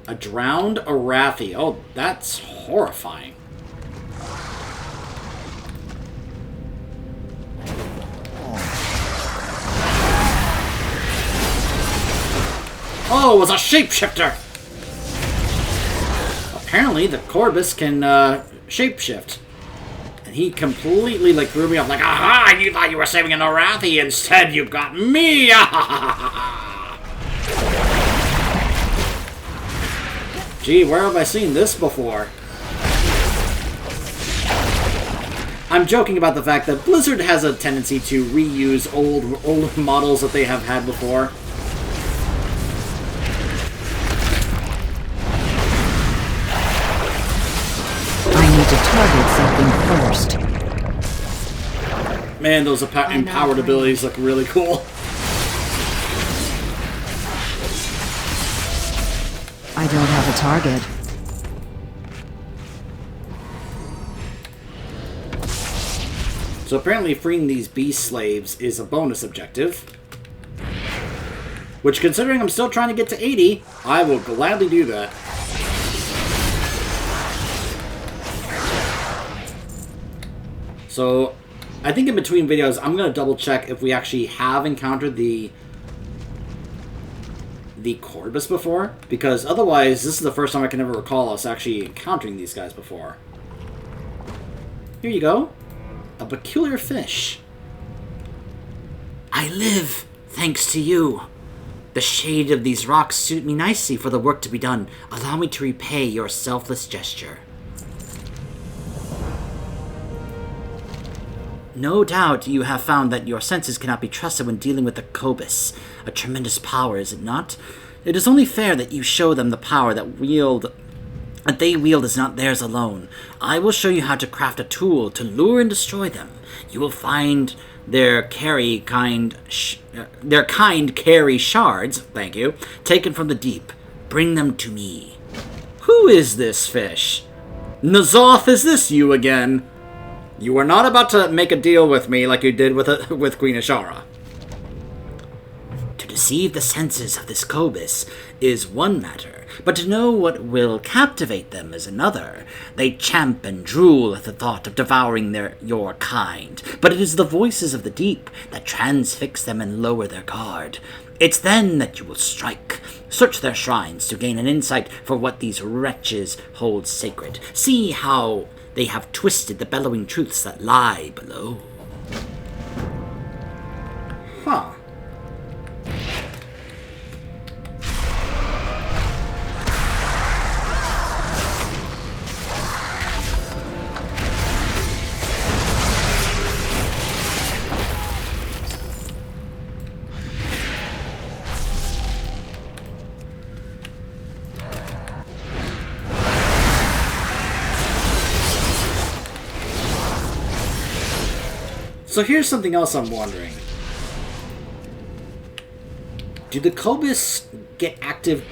A drowned Arathi. Oh, that's horrifying. Oh, it was a shapeshifter! Apparently, the Corbus can shapeshift. And he completely threw me off like, aha! You thought you were saving an Arathi, instead you got me! Gee, where have I seen this before? I'm joking about the fact that Blizzard has a tendency to reuse old models that they have had before. I need to target something first. Man, those empowered abilities look really cool. I don't have a target. So apparently freeing these beast slaves is a bonus objective. Which, considering I'm still trying to get to 80, I will gladly do that. So, I think in between videos, I'm going to double check if we actually have encountered the Corvus before, because otherwise, this is the first time I can ever recall us actually encountering these guys before. Here you go. A peculiar fish. I live thanks to you. The shade of these rocks suit me nicely for the work to be done. Allow me to repay your selfless gesture. No doubt you have found that your senses cannot be trusted when dealing with the Cobus. A tremendous power, is it not? It is only fair that you show them the power that they wield is not theirs alone. I will show you how to craft a tool to lure and destroy them. You will find their kind carry shards, thank you, taken from the deep. Bring them to me. Who is this fish? N'Zoth, is this you again? You are not about to make a deal with me like you did with Queen Ashara. To deceive the senses of this Cobus is one matter, but to know what will captivate them is another. They champ and drool at the thought of devouring your kind, but it is the voices of the deep that transfix them and lower their guard. It's then that you will strike. Search their shrines to gain an insight for what these wretches hold sacred. See how they have twisted the bellowing truths that lie below. Huh. So here's something else I'm wondering. Do the Cobus get active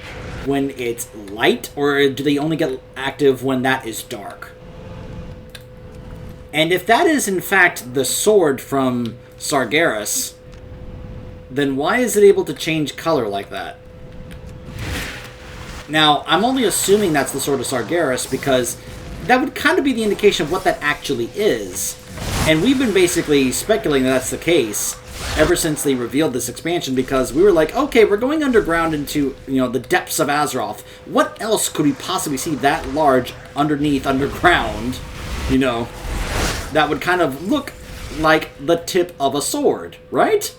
when it's light, or do they only get active when that is dark? And if that is in fact the sword from Sargeras, then why is it able to change color like that? Now, I'm only assuming that's the sword of Sargeras because that would kind of be the indication of what that actually is. And we've been basically speculating that that's the case ever since they revealed this expansion, because we were like, okay, we're going underground into, the depths of Azeroth. What else could we possibly see that large underground, that would kind of look like the tip of a sword, right?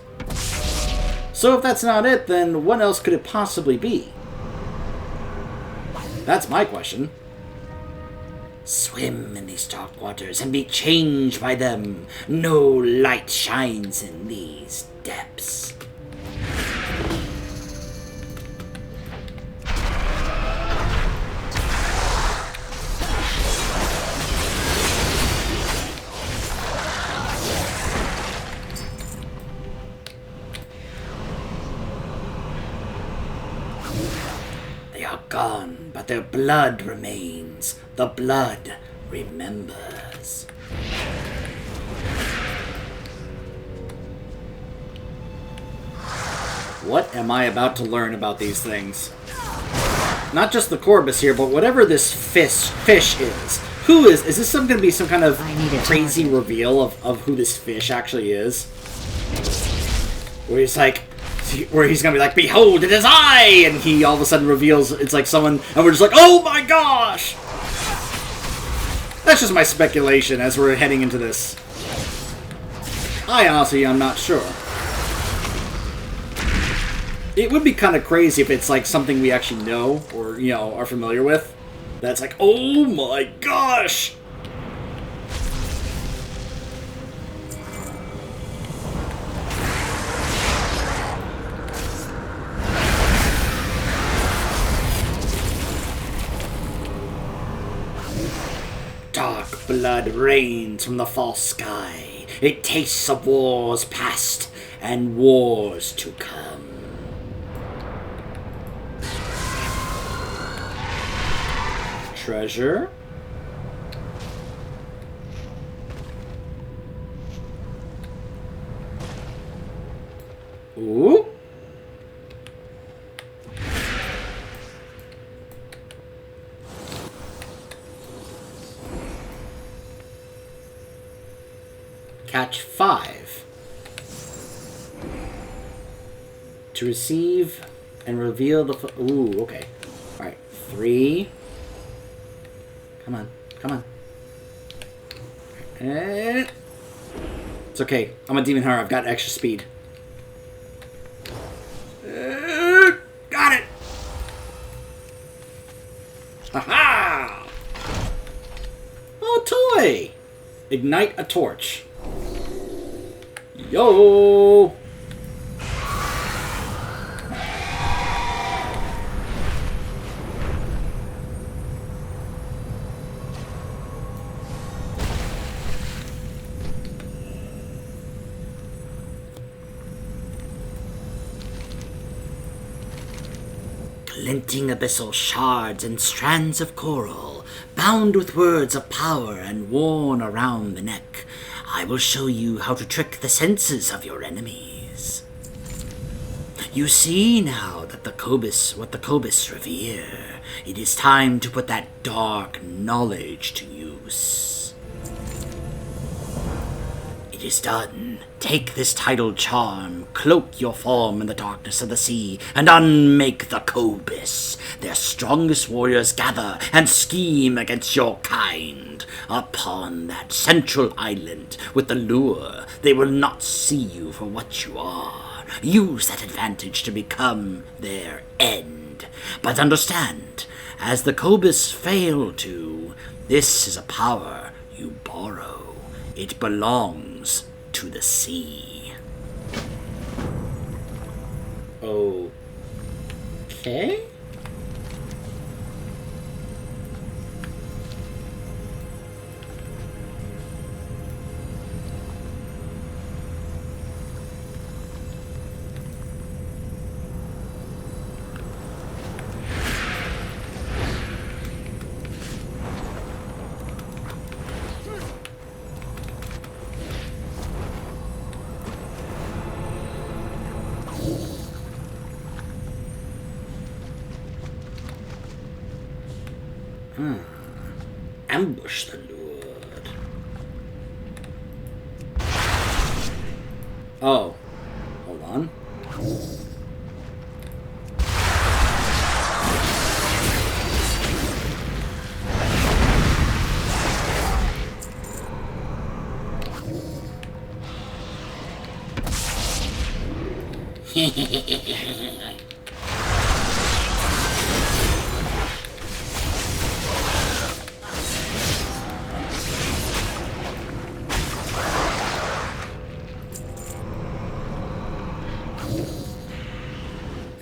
So if that's not it, then what else could it possibly be? That's my question. Swim in these dark waters and be changed by them. No light shines in these depths. They are gone, but their blood remains. The blood remembers. What am I about to learn about these things? Not just the Corvus here, but whatever this fish is. Who is this going to be some kind of crazy reveal of who this fish actually is? Where he's going to be like, behold, it is I! And he all of a sudden reveals it's like someone, and we're just like, oh my gosh! That's just my speculation as we're heading into this. I'm not sure. It would be kind of crazy if it's like something we actually know or, are familiar with. That's like, oh my gosh! Dark blood rains from the false sky. It tastes of wars past and wars to come. Treasure. Ooh. Catch 5. To receive and reveal the... Ooh, okay. Alright, 3. Come on, come on. And... It's okay. I'm a demon hunter. I've got extra speed. Got it! Haha! Oh, toy! Ignite a torch. Yo! Glinting abyssal shards and strands of coral, bound with words of power and worn around the neck, I will show you how to trick the senses of your enemies. You see now that what the Kobis revere. It is time to put that dark knowledge to use. It is done. Take this tidal charm, cloak your form in the darkness of the sea, and unmake the Kobis. Their strongest warriors gather and scheme against your kind. Upon that central island with the lure, they will not see you for what you are. Use that advantage to become their end. But understand, as the Kobis fail to, this is a power you borrow. It belongs to the sea. Okay? Ambush the Lord. Oh. Hold on.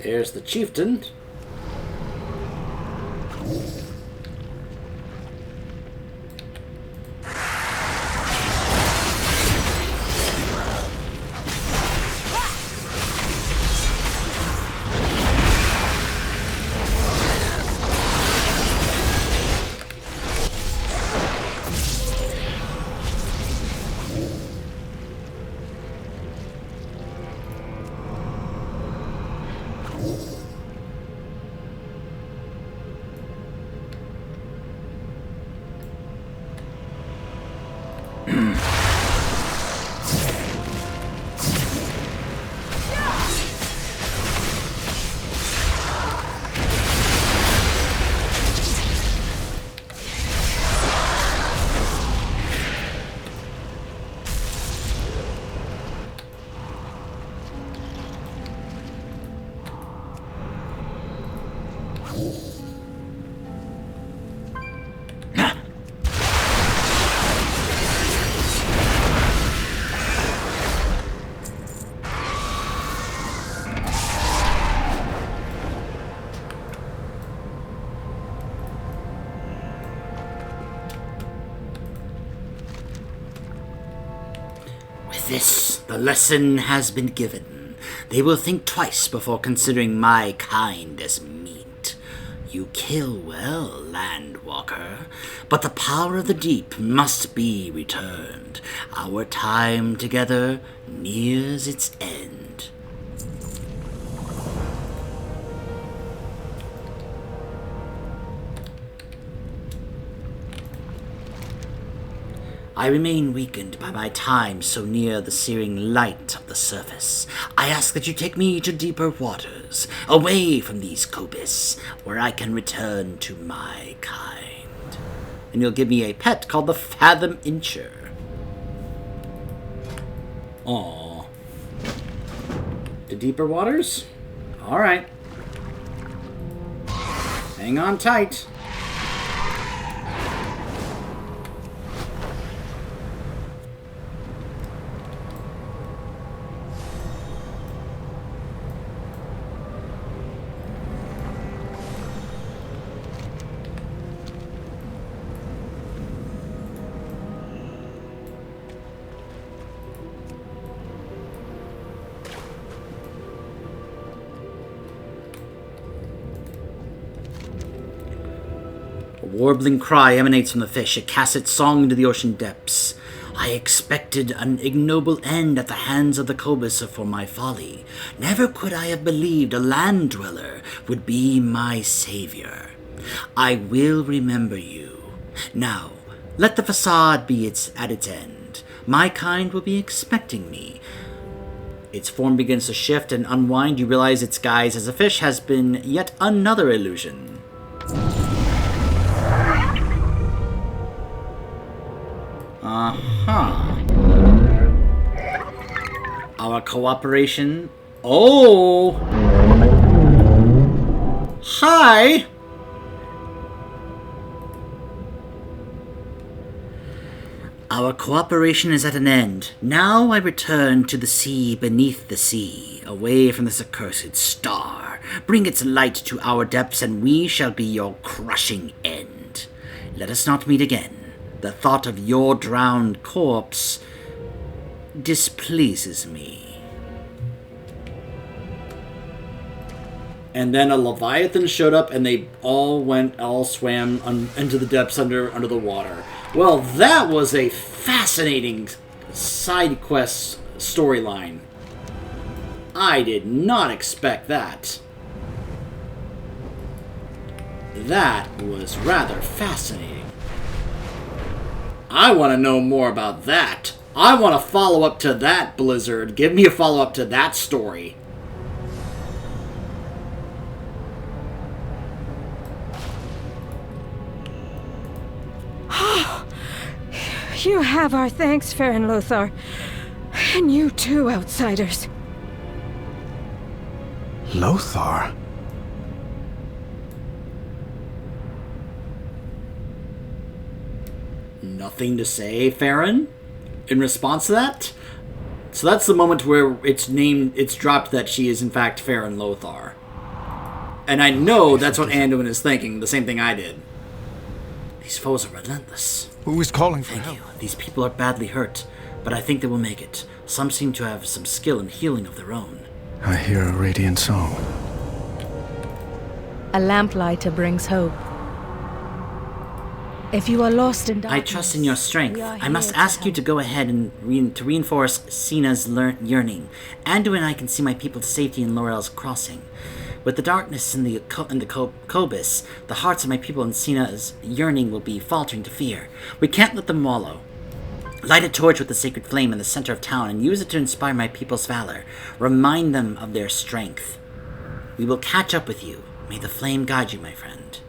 There's the chieftain. This, the lesson has been given. They will think twice before considering my kind as meat. You kill well, Landwalker, but the power of the deep must be returned. Our time together nears its end. I remain weakened by my time so near the searing light of the surface. I ask that you take me to deeper waters, away from these Kobis, where I can return to my kind. And you'll give me a pet called the Fathom Incher. Aww. To deeper waters? Alright. Hang on tight. A warbling cry emanates from the fish. It casts its song into the ocean depths. I expected an ignoble end at the hands of the Kobis for my folly. Never could I have believed a land dweller would be my savior. I will remember you. Now, let the facade be at its end. My kind will be expecting me. Its form begins to shift and unwind. You realize its guise as a fish has been yet another illusion. Our cooperation... Oh! Hi! Our cooperation is at an end. Now I return to the sea beneath the sea, away from this accursed star. Bring its light to our depths, and we shall be your crushing end. Let us not meet again. The thought of your drowned corpse displeases me. And then a Leviathan showed up, and they all swam into the depths under the water. Well, that was a fascinating side quest storyline. I did not expect that. That was rather fascinating. I want to know more about that. I want a follow-up to that, Blizzard. Give me a follow-up to that story. You have our thanks, Farron Lothar. And you too, outsiders. Lothar? Nothing to say, Farron? In response to that? So that's the moment where it's dropped that she is in fact Farron Lothar. And I know that's what Anduin is thinking, the same thing I did. These foes are relentless. Who is calling for Thank help? you. These people are badly hurt, but I think they will make it. Some seem to have some skill in healing of their own. I hear a radiant song. A lamplighter brings hope. If you are lost in darkness, I trust in your strength. I must ask you to go ahead and reinforce Sina's yearning. Anduin and I can see my people to safety in Laurel's crossing. With the darkness in the Kobis, the hearts of my people in Sina's yearning will be faltering to fear. We can't let them wallow. Light a torch with the sacred flame in the center of town and use it to inspire my people's valor. Remind them of their strength. We will catch up with you. May the flame guide you, my friend.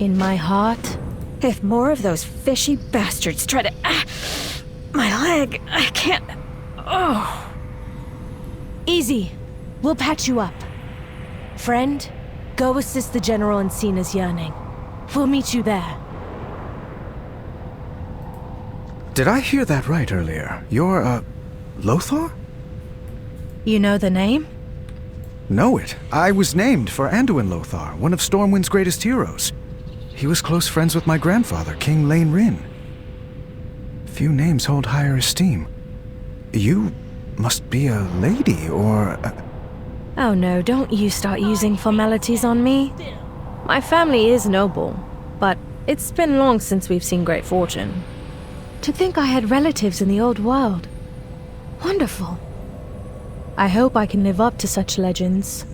in my heart. If more of those fishy bastards try to... my leg, I can't... Oh. Easy. We'll patch you up. Friend, go assist the General in Sina's yearning. We'll meet you there. Did I hear that right earlier? You're, Lothar? You know the name? Know it. I was named for Anduin Lothar, one of Stormwind's greatest heroes. He was close friends with my grandfather, King Lane Rin. Few names hold higher esteem. You must be a lady, or... Oh no, don't you start using formalities on me. My family is noble, but it's been long since we've seen great fortune. To think I had relatives in the old world. Wonderful. I hope I can live up to such legends.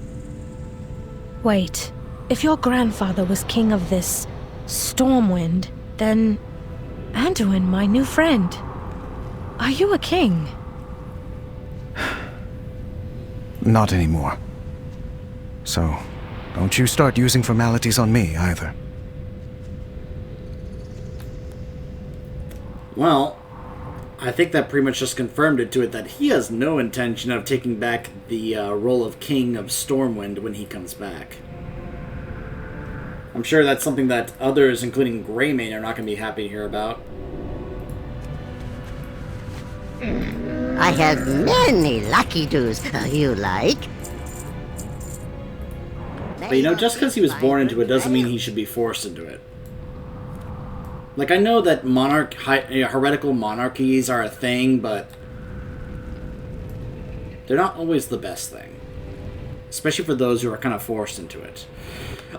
Wait, if your grandfather was king of this Stormwind, then Anduin, my new friend. Are you a king? Not anymore. So, don't you start using formalities on me, either. Well, I think that pretty much just confirmed it to it that he has no intention of taking back the role of King of Stormwind when he comes back. I'm sure that's something that others, including Greymane, are not going to be happy to hear about. I have many lucky doos you like. But you know, just because he was born into it doesn't mean he should be forced into it. Like, I know that heretical monarchies are a thing, but they're not always the best thing. Especially for those who are kind of forced into it.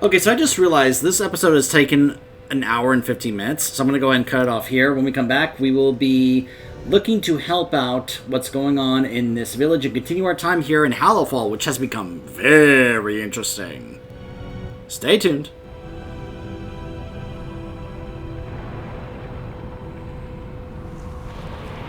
Okay, so I just realized this episode has taken an hour and 15 minutes, so I'm going to go ahead and cut it off here. When we come back, we will be looking to help out what's going on in this village and continue our time here in Hallowfall, which has become very interesting. Stay tuned.